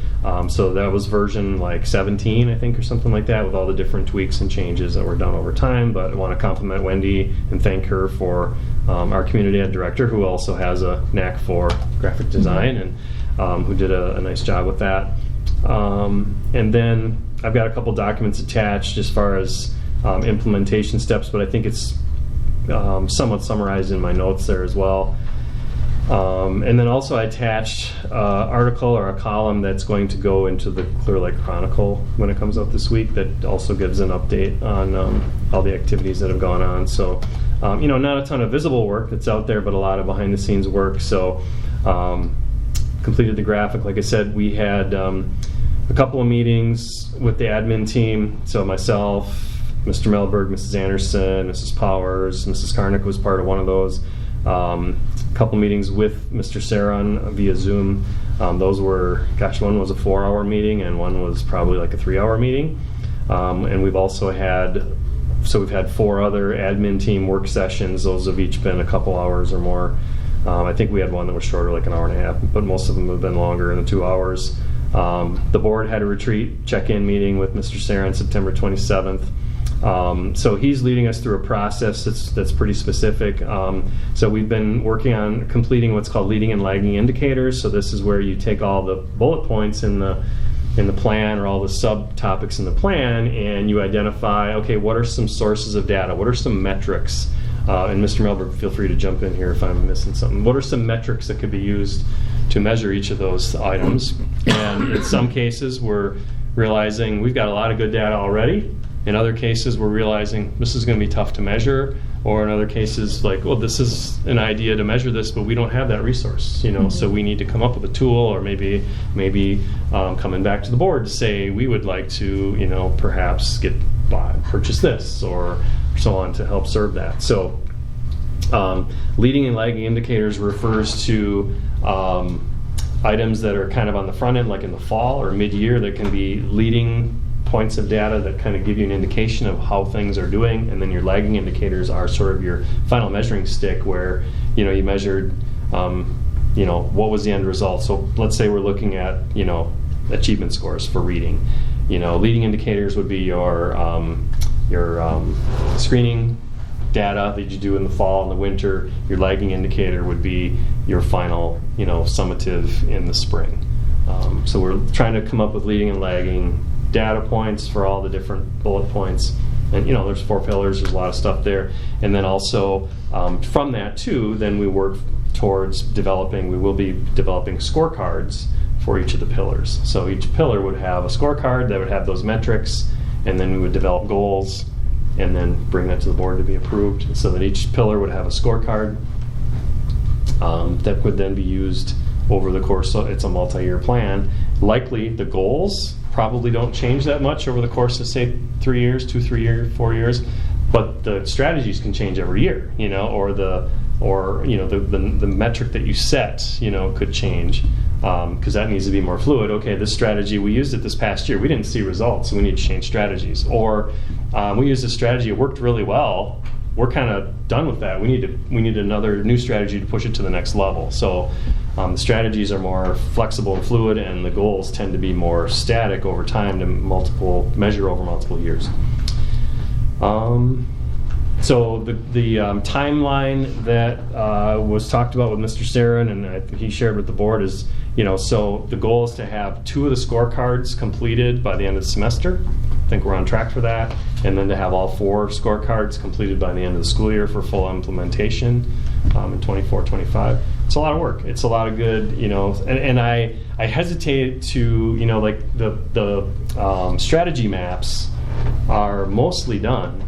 So that was version like 17, I think, or something like that, with all the different tweaks and changes that were done over time. But I want to compliment Wendy and thank her for our community ed director, who also has a knack for graphic design and who did a nice job with that. And then I've got a couple documents attached as far as implementation steps, but I think it's somewhat summarized in my notes there as well. And then also I attached an article or a column that's going to go into the Clear Lake Chronicle when it comes out this week, that also gives an update on all the activities that have gone on. So, not a ton of visible work that's out there, but a lot of behind the scenes work. So, completed the graphic. Like I said, we had a couple of meetings with the admin team. So myself, Mr. Melberg, Mrs. Anderson, Mrs. Powers, Mrs. Karnick was part of one of those. A couple meetings with Mr. Saron via Zoom. Those were, one was a 4-hour meeting and one was probably like a 3-hour meeting. And we've also we've had 4 other admin team work sessions. Those have each been a couple hours or more. I think we had one that was shorter, like an hour and a half, but most of them have been longer than 2 hours. The board had a retreat check-in meeting with Mr. Saron September 27th. So he's leading us through a process that's pretty specific. So we've been working on completing what's called leading and lagging indicators. So this is where you take all the bullet points in the plan or all the subtopics in the plan, and you identify, okay, what are some sources of data? What are some metrics? And Mr. Melberg, feel free to jump in here if I'm missing something. What are some metrics that could be used to measure each of those items? And in some cases, we're realizing we've got a lot of good data already. In other cases, we're realizing this is going to be tough to measure. Or in other cases, like, well, this is an idea to measure this, but we don't have that resource, so we need to come up with a tool, or maybe coming back to the board to say we would like to, perhaps purchase this or so on to help serve that. So leading and lagging indicators refers to items that are kind of on the front end, like in the fall or mid-year, that can be leading points of data that kind of give you an indication of how things are doing, and then your lagging indicators are sort of your final measuring stick, where you measured what was the end result. So let's say we're looking at achievement scores for reading. Leading indicators would be your screening data that you do in the fall and the winter. Your lagging indicator would be your final summative in the spring. So we're trying to come up with leading and lagging data points for all the different bullet points, and there's 4 pillars, there's a lot of stuff there. And then also from that too, then we work towards we will be developing scorecards for each of the pillars. So each pillar would have a scorecard that would have those metrics, and then we would develop goals and then bring that to the board to be approved, so that each pillar would have a scorecard that would then be used over the course. So it's a multi-year plan. Likely the goals probably don't change that much over the course of, say, 3 years, 2, 3 years, 4 years, but the strategies can change every year, or the metric that you set, could change, because that needs to be more fluid. Okay, this strategy, we used it this past year, we didn't see results, so we need to change strategies. Or we used this strategy, it worked really well, we're kind of done with that. We need another new strategy to push it to the next level. So the strategies are more flexible and fluid, and the goals tend to be more static over time to measure over multiple years. So the timeline that was talked about with Mr. Sarin and he shared with the board is, so the goal is to have 2 of the scorecards completed by the end of the semester. I think we're on track for that. And then to have all 4 scorecards completed by the end of the school year for full implementation in 24-25. It's a lot of work. It's a lot of good, and I hesitate to, like the strategy maps are mostly done,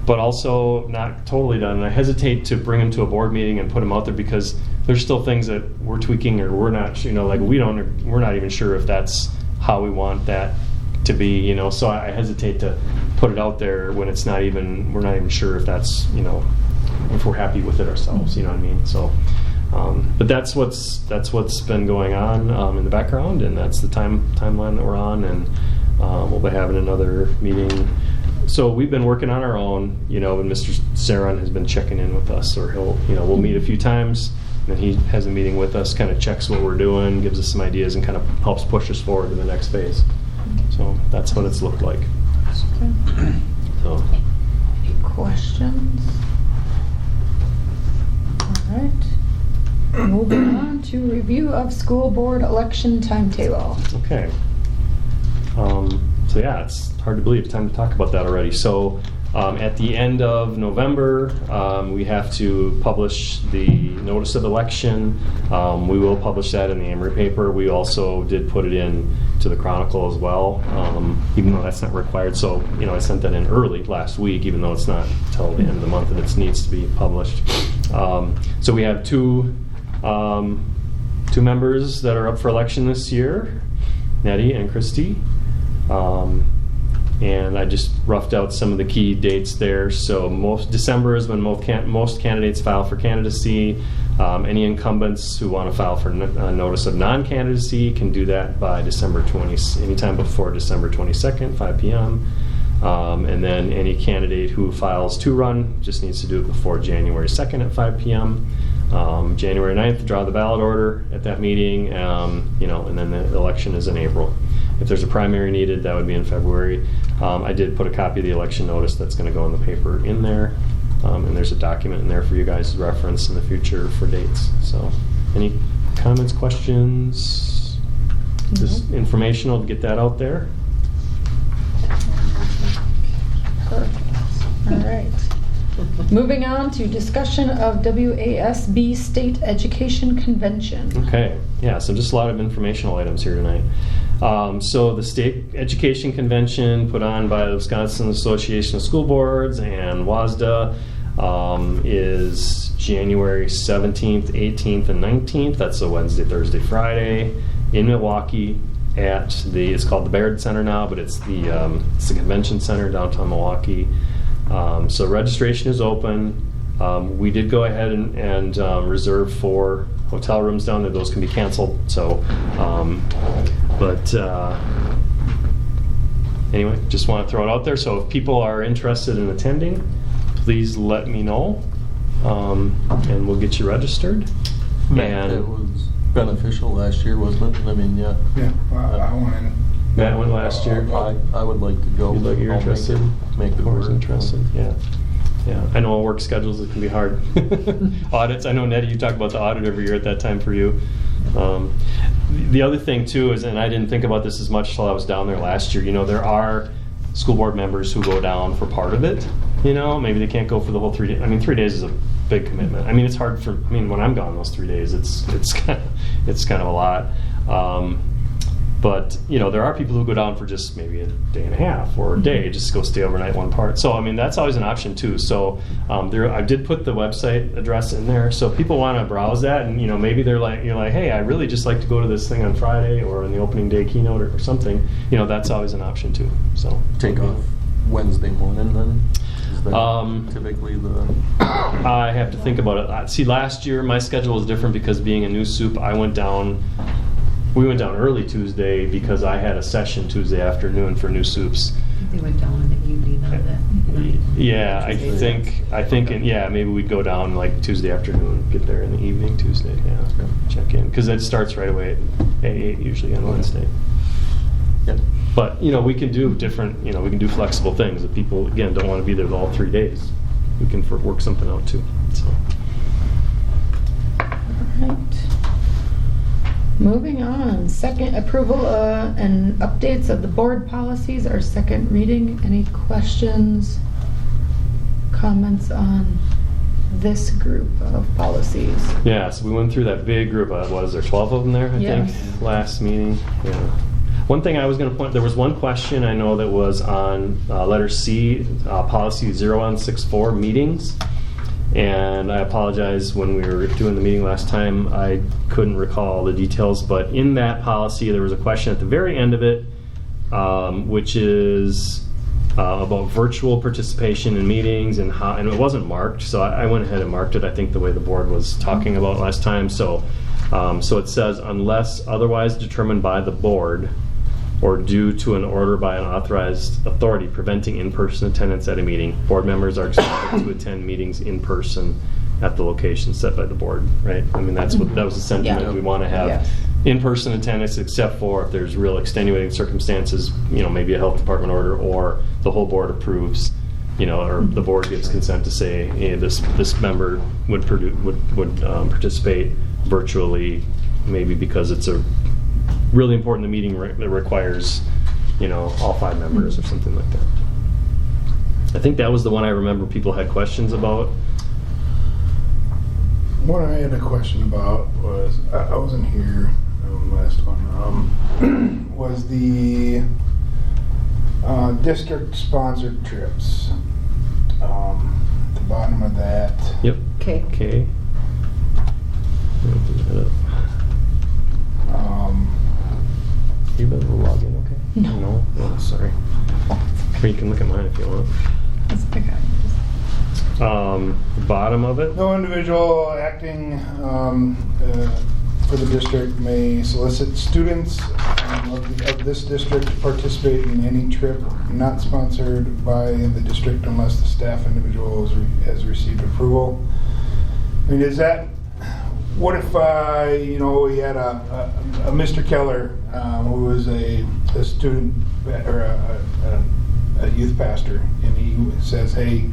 but also not totally done. And I hesitate to bring them to a board meeting and put them out there because there's still things that we're tweaking or we're not, we're not even sure if that's how we want that to be, so I hesitate to put it out there when it's not even, we're not even sure if that's, if we're happy with it ourselves, you know what I mean? So, but that's what's been going on in the background, and that's the timeline that we're on, and we'll be having another meeting. So we've been working on our own, and Mr. Saron has been checking in with us, or we'll meet a few times, and then he has a meeting with us, kind of checks what we're doing, gives us some ideas, and kind of helps push us forward to the next phase. So that's what it's looked like. Okay. So. Any questions? All right. Moving on to review of school board election timetable. Okay. So yeah, it's hard to believe it's time to talk about that already. So at the end of November, we have to publish the notice of election. We will publish that in the Amory paper. We also did put it in to the Chronicle as well, even though that's not required. So, I sent that in early last week, even though it's not until the end of the month that it needs to be published. So we have two members that are up for election this year, Nettie and Christy. And I just roughed out some of the key dates there. So December is when most candidates file for candidacy. Any incumbents who want to file for notice of non-candidacy can do that by December 20, anytime before December 22nd, 5 p.m. And then any candidate who files to run just needs to do it before January 2nd at 5 p.m. January 9th, draw the ballot order at that meeting, and then the election is in April. If there's a primary needed, that would be in February. I did put a copy of the election notice that's going to go in the paper in there, and there's a document in there for you guys to reference in the future for dates. So, any comments, questions? Just informational to get that out there. Perfect. All right. Moving on to discussion of WASB State Education Convention. Okay, yeah, so just a lot of informational items here tonight. So the State Education Convention put on by the Wisconsin Association of School Boards and WASDA is January 17th, 18th, and 19th. That's a Wednesday, Thursday, Friday in Milwaukee it's called the Baird Center now, but it's the convention center downtown Milwaukee. So registration is open. We did go ahead and reserve 4 hotel rooms down there. Those can be canceled. So, anyway, just want to throw it out there. So if people are interested in attending, please let me know, and we'll get you registered. Matt, it was beneficial last year, wasn't it? I mean, yeah. Yeah, I went in. Matt went last year. I would like to go. You're interested? Make the work. Interested? Yeah. Yeah. I know work schedules, it can be hard. Audits. I know, Nettie, you talk about the audit every year at that time for you. The other thing too is, and I didn't think about this as much till I was down there last year. There are school board members who go down for part of it. Maybe they can't go for the whole 3 days. I mean, 3 days is a big commitment. I mean, it's hard for. I mean, when I'm gone those 3 days, it's kind of a lot. But there are people who go down for just maybe a day and a half or a day, just to go stay overnight one part. So I mean, that's always an option too. So I did put the website address in there, so people want to browse that, and maybe you're like, hey, I really just like to go to this thing on Friday or in the opening day keynote or something. That's always an option too. So take off Wednesday morning then. Is that typically the? I have to think about it. See, last year my schedule was different because being a new soup, we went down early Tuesday because I had a session Tuesday afternoon for new soups. They went down in the evening on that night. Yeah, I think, maybe we'd go down like Tuesday afternoon, get there in the evening Tuesday. Yeah, check in because it starts right away at 8 usually on Wednesday. Yep. But we can do different. We can do flexible things if people again don't want to be there the all 3 days. we can work something out too. So. Right. Moving on, second approval and updates of the board policies, our second reading. Any questions, comments on this group of policies? Yeah, so we went through that big group. Was there 12 of them there, I think, last meeting? Yeah. One thing I was going to point, there was one question I know that was on letter C, policy 0164, meetings. And I apologize, when we were doing the meeting last time, I couldn't recall the details, but in that policy there was a question at the very end of it, which is about virtual participation in meetings and how, and it wasn't marked, so I went ahead and marked it, I think the way the board was talking about last time. So it says, unless otherwise determined by the board or due to an order by an authorized authority preventing in-person attendance at a meeting, board members are expected to attend meetings in person at the location set by the board, right? I mean, that was the sentiment. We want to have in-person attendance except for if there's real extenuating circumstances, maybe a health department order, or the whole board approves, or the board gives consent to say, hey, this member would participate virtually, maybe because it's a really important meeting that requires, all 5 members or something like that. I think that was the one I remember people had questions about. What I had a question about was, I wasn't here last one, was the district-sponsored trips. At the bottom of that. Yep. Okay. You better log in, okay? No? Oh, sorry. Or you can look at mine if you want. That's okay. The bottom of it? No individual acting for the district may solicit students of this district to participate in any trip not sponsored by the district unless the staff individual has received approval. I mean, is that, what if, we had a Mr. Keller who was a student or a youth pastor, and he says, hey,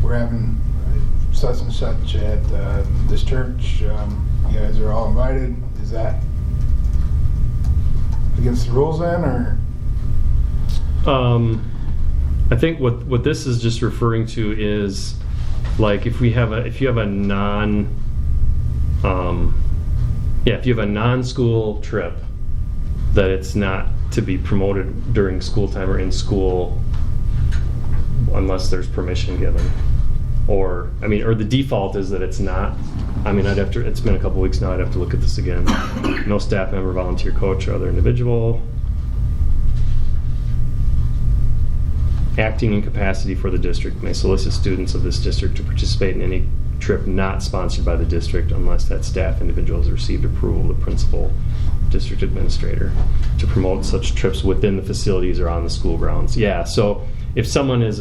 we're having such and such at this church, you guys are all invited. Is that against the rules then, or? I think what this is just referring to is, like, if you have a non-school trip, that it's not to be promoted during school time or in school unless there's permission given. Or the default is that it's not. It's been a couple weeks now, I'd have to look at this again. No staff member, volunteer coach, or other individual acting in capacity for the district may solicit students of this district to participate in any trip not sponsored by the district unless that staff individual has received approval of the principal district administrator to promote such trips within the facilities or on the school grounds. Yeah, so if someone is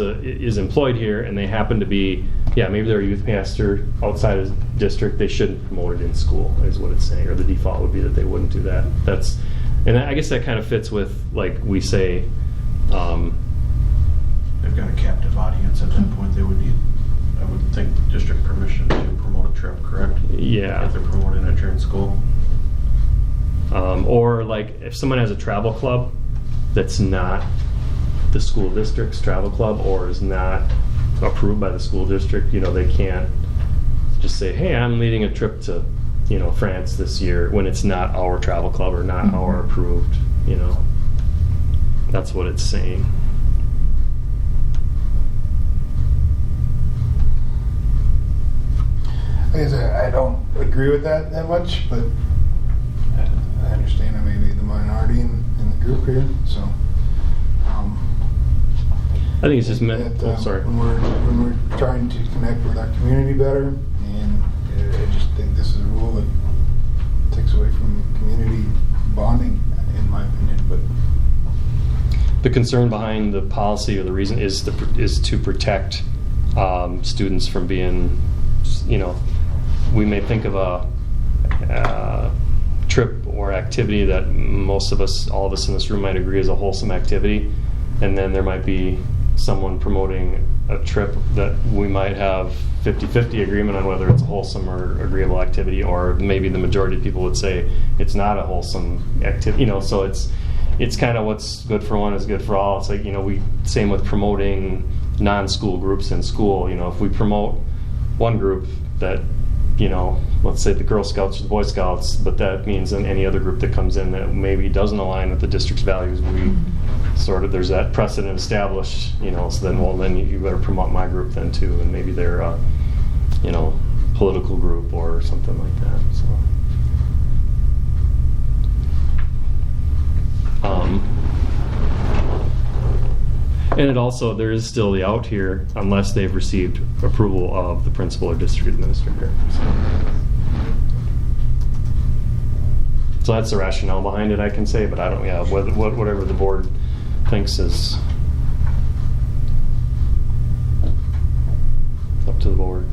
employed here and they happen to be, maybe they're a youth pastor outside of district, they shouldn't promote it in school, is what it's saying, or the default would be that they wouldn't do that. And I guess that kind of fits with, like we say, they've got a captive audience at that point. They would need, I would think, district permission to promote a trip, correct? Yeah. If they're promoting it during school. Or like if someone has a travel club that's not the school district's travel club or is not approved by the school district, they can't just say, hey, I'm leading a trip to, France this year, when it's not our travel club or not our approved, That's what it's saying. I guess I don't agree with that much, but I understand I may be the minority in the group here, so. I think it's just meant. Sorry. When we're trying to connect with our community better, and I just think this is a rule that takes away from community bonding, in my opinion. But the concern behind the policy, or the reason, is to protect students from being, we may think of a trip or activity that most of us, all of us in this room, might agree is a wholesome activity, and then there might be someone promoting a trip that we might have 50-50 agreement on whether it's a wholesome or agreeable activity, or maybe the majority of people would say it's not a wholesome activity. So it's kind of what's good for one is good for all. It's like, we same with promoting non-school groups in school. If we promote one group that, let's say the Girl Scouts or the Boy Scouts, but that means in any other group that comes in that maybe doesn't align with the district's values, we sort of, there's that precedent established, so then you better promote my group then too, and maybe they're a, political group or something like that. And it also, there is still the out here unless they've received approval of the principal or district administrator. So that's the rationale behind it, I can say, but I don't, whatever the board thinks is up to the board.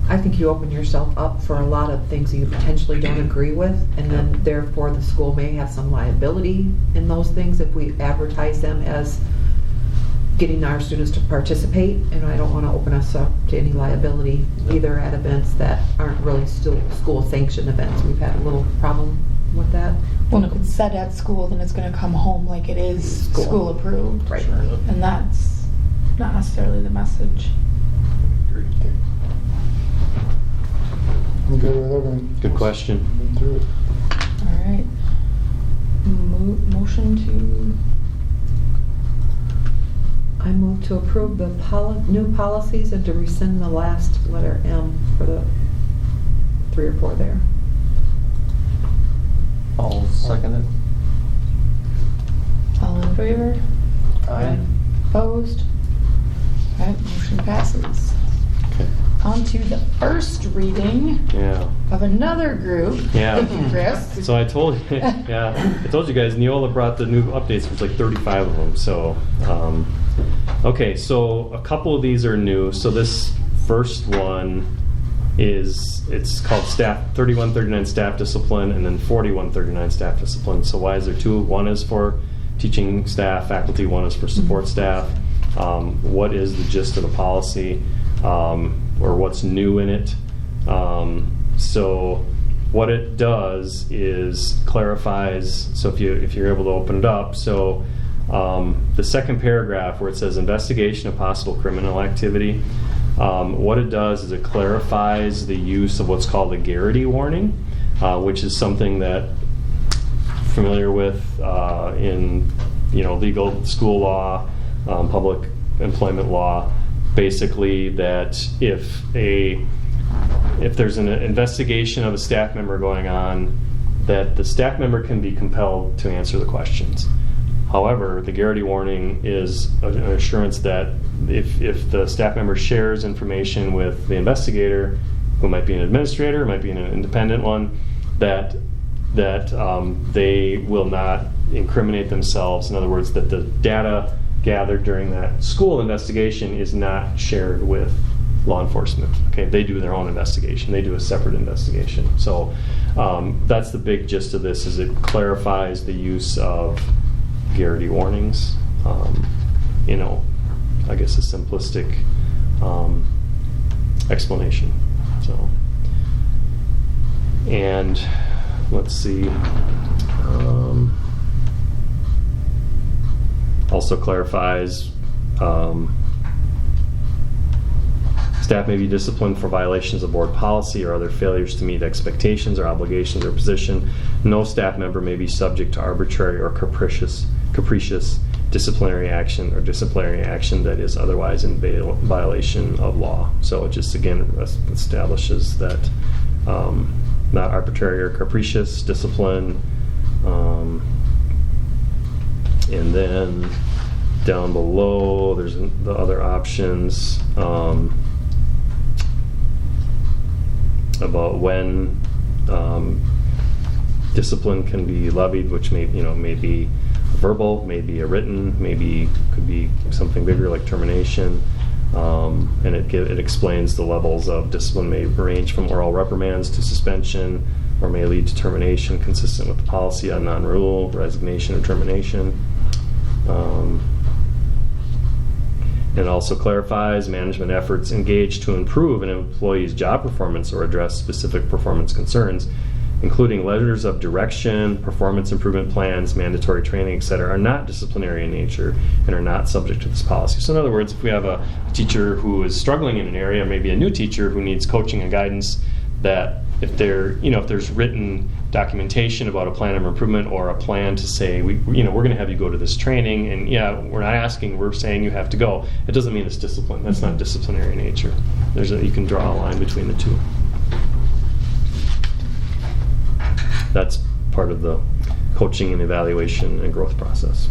I think you open yourself up for a lot of things that you potentially don't agree with, and then therefore the school may have some liability in those things if we advertise them as getting our students to participate, and I don't want to open us up to any liability either at events that aren't really still school sanctioned events. We've had a little problem with that. Well, if it's said at school, then it's going to come home like it is school approved. Right. And that's not necessarily the message. I'm good with everything. Good question. Been through it. All right. Motion I move to approve the new policies and to rescind the last letter M for the 3 or 4 there. I'll second it. All in favor? Aye. Opposed? All right, motion passes. Okay. On to the first reading of another group. Yeah. Thank you, Chris. So I told you, I told you guys, Neola brought the new updates. There's like 35 of them. So, okay, so a couple of these are new. So this first one it's called staff 3139 staff discipline, and then 4139 staff discipline. So why is there 2? One is for teaching staff, faculty. One is for support staff. What is the gist of the policy? Or what's new in it. So what it does is clarifies, so if you're able to open it up, so the second paragraph where it says investigation of possible criminal activity, what it does is it clarifies the use of what's called a garrity warning, which is something that familiar with in legal school law, public employment law. Basically, that if there's an investigation of a staff member going on, that the staff member can be compelled to answer the questions. However, the garrity warning is an assurance that if the staff member shares information with the investigator, who might be an administrator, might be an independent one, that they will not incriminate themselves. In other words, that the data gathered during that school investigation is not shared with law enforcement. Okay, they do their own investigation. They do a separate investigation. So that's the big gist of this. Is it clarifies the use of garrity warnings. I guess a simplistic explanation. So, and let's see. Also clarifies staff may be disciplined for violations of board policy or other failures to meet expectations or obligations or position. No staff member may be subject to arbitrary or capricious disciplinary action or disciplinary action that is otherwise in violation of law. So it just again establishes that not arbitrary or capricious discipline. And then down below, there's the other options about when discipline can be levied, which may be verbal, maybe a written, maybe could be something bigger like termination. And it explains the levels of discipline may range from oral reprimands to suspension, or may lead to termination consistent with the policy on non-renewal, resignation, or termination. It also clarifies management efforts engaged to improve an employee's job performance or address specific performance concerns, including letters of direction, performance improvement plans, mandatory training, etc., are not disciplinary in nature and are not subject to this policy. So in other words, if we have a teacher who is struggling in an area, maybe a new teacher who needs coaching and guidance, that if there's written documentation about a plan of improvement or a plan to say, we're going to have you go to this training, and we're not asking, we're saying you have to go. It doesn't mean it's discipline. That's not disciplinary in nature. You can draw a line between the two. That's part of the coaching and evaluation and growth process.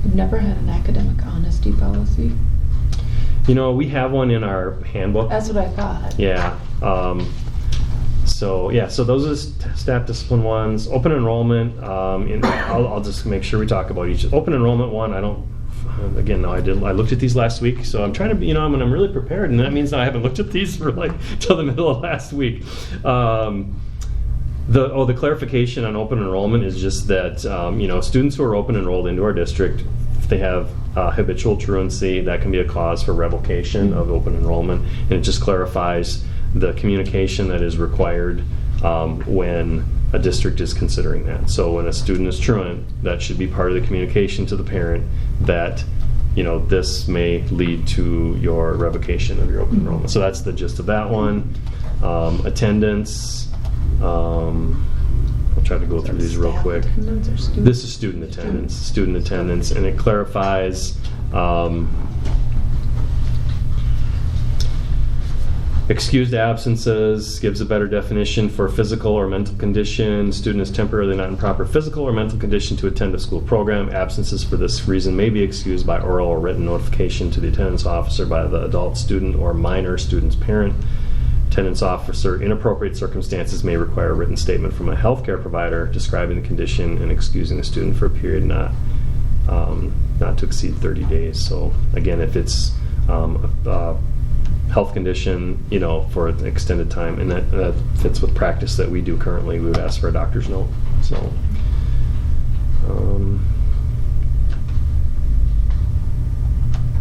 We've never had an academic honesty policy. We have one in our handbook. That's what I thought. Yeah. So those are staff discipline ones. Open enrollment. I'll just make sure we talk about each. Open enrollment one. I looked at these last week, so I'm trying to be. I'm really prepared, and that means I haven't looked at these for till the middle of last week. The clarification on open enrollment is just that students who are open enrolled into our district, if they have habitual truancy, that can be a cause for revocation of open enrollment, and it just clarifies the communication that is required when a district is considering that. So when a student is truant, that should be part of the communication to the parent that this may lead to your revocation of your open enrollment. So that's the gist of that one. Attendance. I'll try to go through these real quick. This is student attendance, and it clarifies excused absences, gives a better definition for physical or mental condition. Student is temporarily not in proper physical or mental condition to attend a school program. Absences for this reason may be excused by oral or written notification to the attendance officer by the adult student or minor student's parent. Attendance officer, in appropriate circumstances, may require a written statement from a healthcare provider describing the condition and excusing the student for a period not to exceed 30 days. So again, if it's a health condition, for an extended time, and that fits with practice that we do currently, we would ask for a doctor's note. So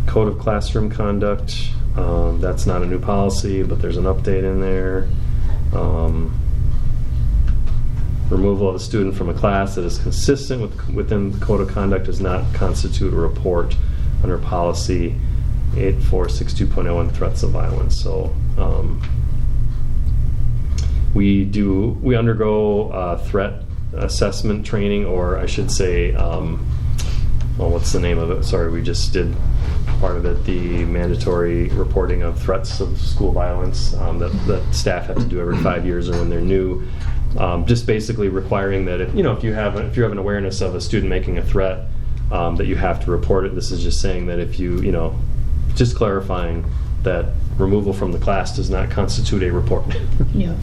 code of classroom conduct. That's not a new policy, but there's an update in there. Removal of a student from a class that is consistent within the code of conduct does not constitute a report under policy 8462.01, threats of violence. So we undergo threat assessment training, or I should say, what's the name of it? Sorry, we just did part of it, the mandatory reporting of threats of school violence that staff have to do every 5 years or when they're new. Just basically requiring that if you have an awareness of a student making a threat, that you have to report it. This is just saying that if just clarifying that removal from the class does not constitute a report. Yeah.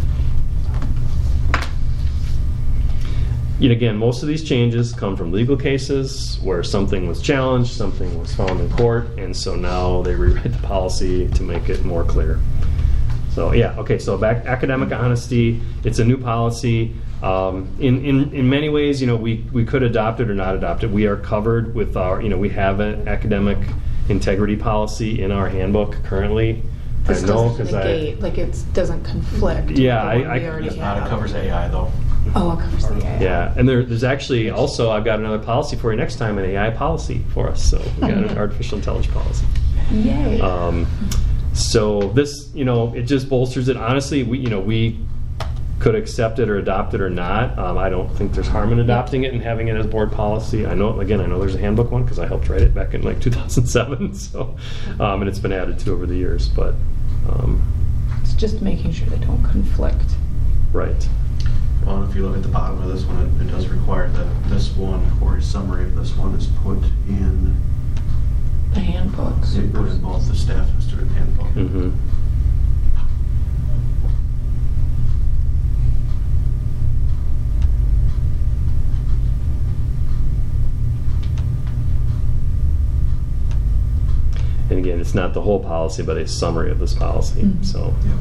Again, most of these changes come from legal cases where something was challenged, something was found in court, and so now they rewrite the policy to make it more clear. So so back academic honesty, it's a new policy. In many ways, we could adopt it or not adopt it. We are covered with our, we have an academic integrity policy in our handbook currently. This doesn't negate, it doesn't conflict. Yeah, it covers AI though. Oh, it covers the AI. Yeah, and there's actually also, I've got another policy for you next time, an AI policy for us. So we got an artificial intelligence policy. Yay. So this, it just bolsters it. Honestly, we could accept it or adopt it or not. I don't think there's harm in adopting it and having it as board policy. I know there's a handbook one because I helped write it back in 2007. So, and it's been added to over the years, but it's just making sure they don't conflict. Right. Well, if you look at the bottom of this one, it does require that this one, or a summary of this one, is put in the handbooks. It put in both the staff and student handbook. Mm-hmm. And again, it's not the whole policy, but a summary of this policy. Mm-hmm. So. Yep.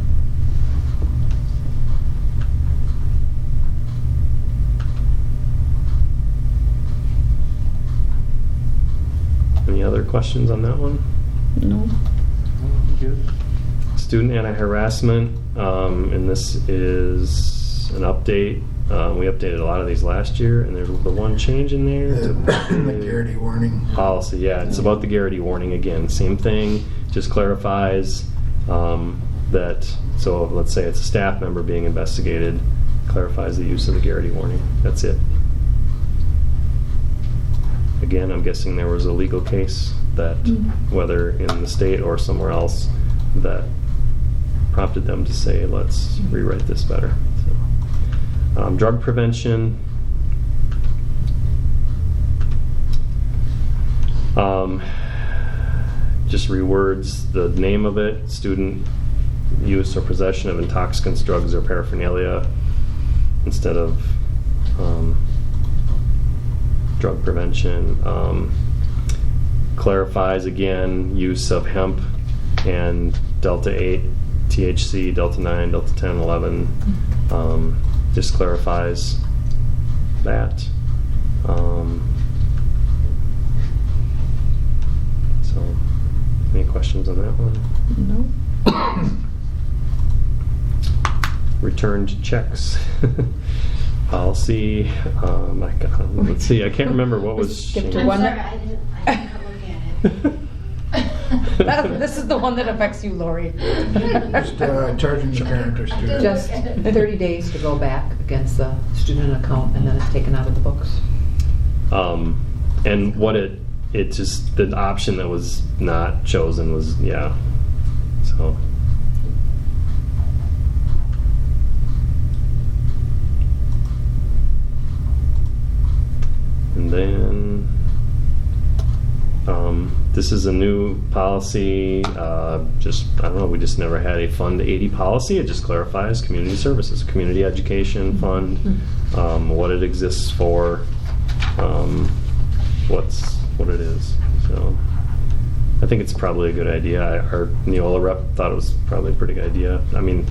other questions on that one? No. Good. Student anti-harassment, and this is an update. We updated a lot of these last year, and there's the one change in there. The Garrity warning. Policy, yeah, it's about the Garrity warning again. Same thing, just clarifies that, so let's say it's a staff member being investigated, clarifies the use of the Garrity warning. That's it. Again, I'm guessing there was a legal case that, whether in the state or somewhere else, that prompted them to say, let's rewrite this better. So, drug prevention. Just rewords the name of it: student use or possession of intoxicants, drugs, or paraphernalia, instead of drug prevention. Clarifies again use of hemp and Delta 8, THC, Delta 9, Delta 10, 11. Just clarifies that. So, any questions on that one? No. Returned checks. Policy. Let's see. I can't remember what was Skip changed. to one. I didn't look at it. This is the one that affects you, Lori. Just charging the parent or student. Just 30 days to go back against the student account, and then it's taken out of the books. And what it just, the option that was not chosen was, yeah. So. And then this is a new policy. Just, I don't know, we just never had a Fund 80 policy. It just clarifies community services, community education fund, what it exists for, what it is. So I think it's probably a good idea. Our Neola rep thought it was probably a pretty good idea. I mean,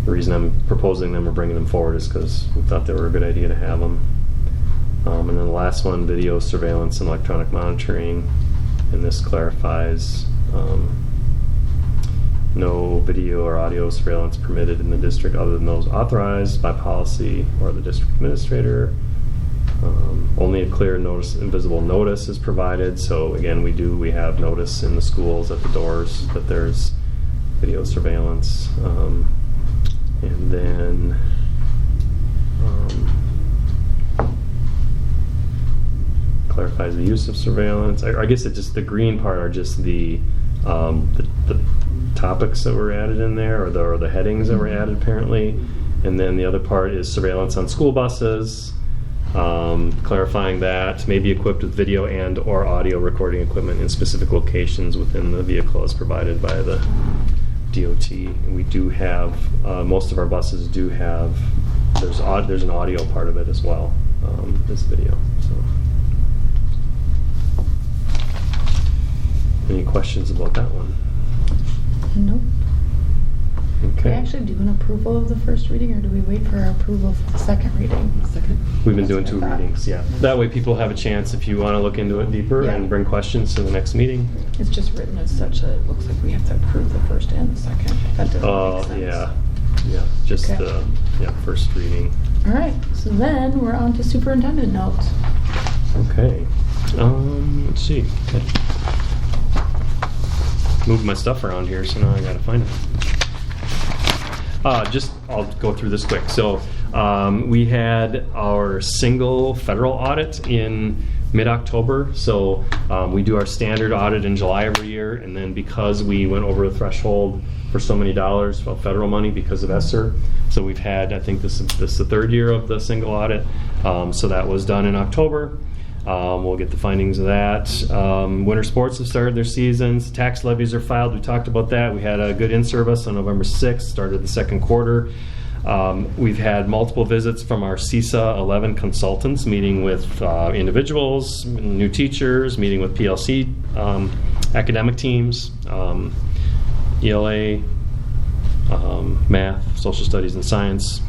the reason I'm proposing them or bringing them forward is because we thought they were a good idea to have them. And then the last one, video surveillance and electronic monitoring, and this clarifies no video or audio surveillance permitted in the district other than those authorized by policy or the district administrator. Only a clear notice, invisible notice is provided. So again, we have notice in the schools at the doors that there's video surveillance, and then. Clarifies the use of surveillance. I guess it just, the green part are just the topics that were added in there, or the headings that were added apparently, and then the other part is surveillance on school buses, clarifying that may be equipped with video and or audio recording equipment in specific locations within the vehicle as provided by the DOT. And we do have most of our buses do have, there's an audio part of it as well, this video. So. Any questions about that one? Nope. Do we Okay. actually do an approval of the first reading, or do we wait for our approval for the second reading? Second. We've been doing 2 readings, yeah. That way people have a chance, if you want to look into it deeper Yeah. and bring questions to the next meeting. It's just written as such that it looks like we have to approve the first and the second. That doesn't make sense. Yeah, just Okay. the first reading. All right, so then we're on to superintendent notes. Okay. Let's see. Moved my stuff around here, so now I gotta find it. I'll go through this quick. So we had our single federal audit in mid-October. So we do our standard audit in July every year, and then because we went over the threshold for so many dollars of federal money because of ESSER, so we've had, I think this is the 3rd year of the single audit. So that was done in October. We'll get the findings of that. Winter sports have started their seasons. Tax levies are filed. We talked about that. We had a good in-service on November 6th, started the 2nd quarter. We've had multiple visits from our CISA 11 consultants, meeting with individuals, new teachers, meeting with PLC academic teams, ELA, math, social studies, and science.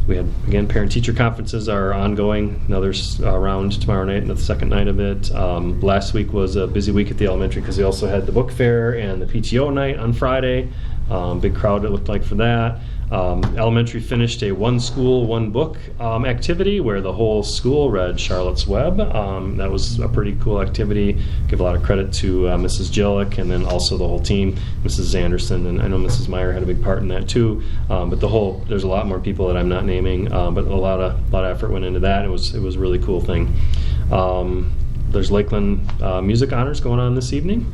We had, again, parent-teacher conferences are ongoing. Another round tomorrow night and the second night of it. Last week was a busy week at the elementary because we also had the book fair and the PTO night on Friday. Big crowd it looked like for that. Elementary finished a one school, one book activity where the whole school read Charlotte's Web. That was a pretty cool activity. Give a lot of credit to Mrs. Jillick and then also the whole team, Mrs. Anderson, and I know Mrs. Meyer had a big part in that too. But there's a lot more people that I'm not naming, but a lot of effort went into that. It was a really cool thing. There's Lakeland Music Honors going on this evening.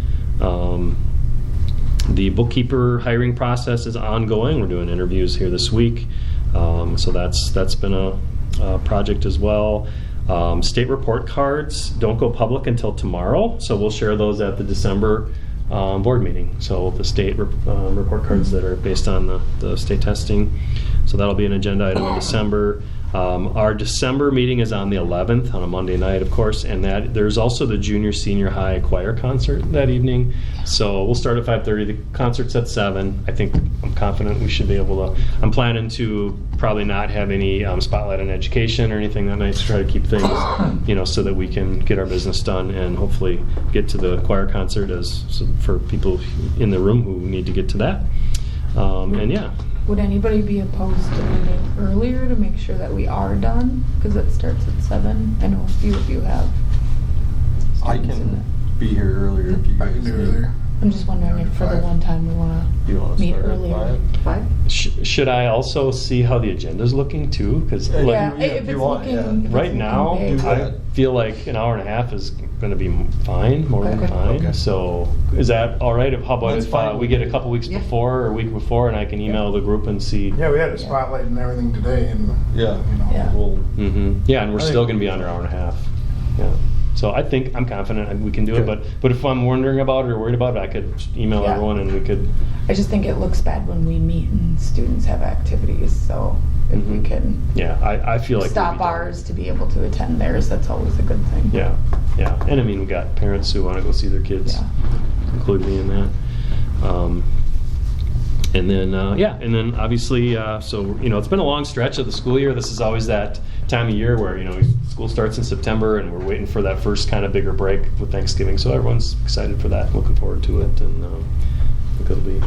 The bookkeeper hiring process is ongoing. We're doing interviews here this week, so that's been a project as well. State report cards don't go public until tomorrow, so we'll share those at the December board meeting. So the state report cards that are based on the state testing, so that'll be an agenda item in December. Our December meeting is on the 11th, on a Monday night, of course, and that there's also the junior senior high choir concert that evening. So we'll start at 5:30. The concert's at 7. I'm confident we should be able to. I'm planning to probably not have any spotlight on education or anything that night to try to keep things, so that we can get our business done and hopefully get to the choir concert for people in the room who need to get to that. And yeah. Would anybody be opposed to ending earlier to make sure that we are done? Because it starts at 7. I know a few of you have. I can be here earlier if you guys need. Earlier. I'm just wondering if for the one time we want to meet earlier. 5? Should I also see how the agenda's looking too? Because if it's looking right now, I feel like an hour and a half is going to be fine, more than fine. Okay. So is that all right? How about if we get a couple weeks before or a week before, and I can email the group and see? Yeah, we had a spotlight and everything today, and we'll, and we're still going to be under an hour and a half. Yeah. So I think I'm confident we can do it, but if I'm wondering about it or worried about it, I could email everyone and we could. I just think it looks bad when we meet and students have activities. So if we can, I feel like stop ours to be able to attend theirs. That's always a good thing. Yeah, and I mean we got parents who want to go see their kids, include me in that. And then obviously, so it's been a long stretch of the school year. This is always that time of year where school starts in September, and we're waiting for that first kind of bigger break with Thanksgiving. So everyone's excited for that, looking forward to it, and I think it'll be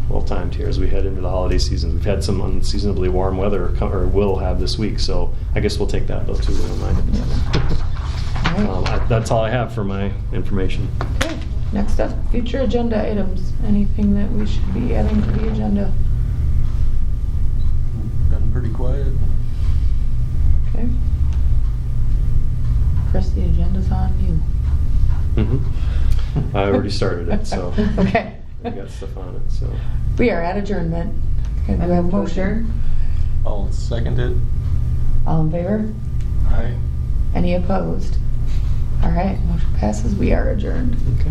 well timed here as we head into the holiday season. We've had some unseasonably warm weather, or will have this week. So I guess we'll take that though too. We don't mind. That's all I have for my information. Okay. Next up, future agenda items. Anything that we should be adding to the agenda? Been pretty quiet. Okay. Chris, the agenda's on you. I already started it, so. Okay. I got stuff on it, so. We are at adjournment. Can we have a motion? I'll second it. All in favor? Aye. Any opposed? All right, motion passes. We are adjourned. Okay.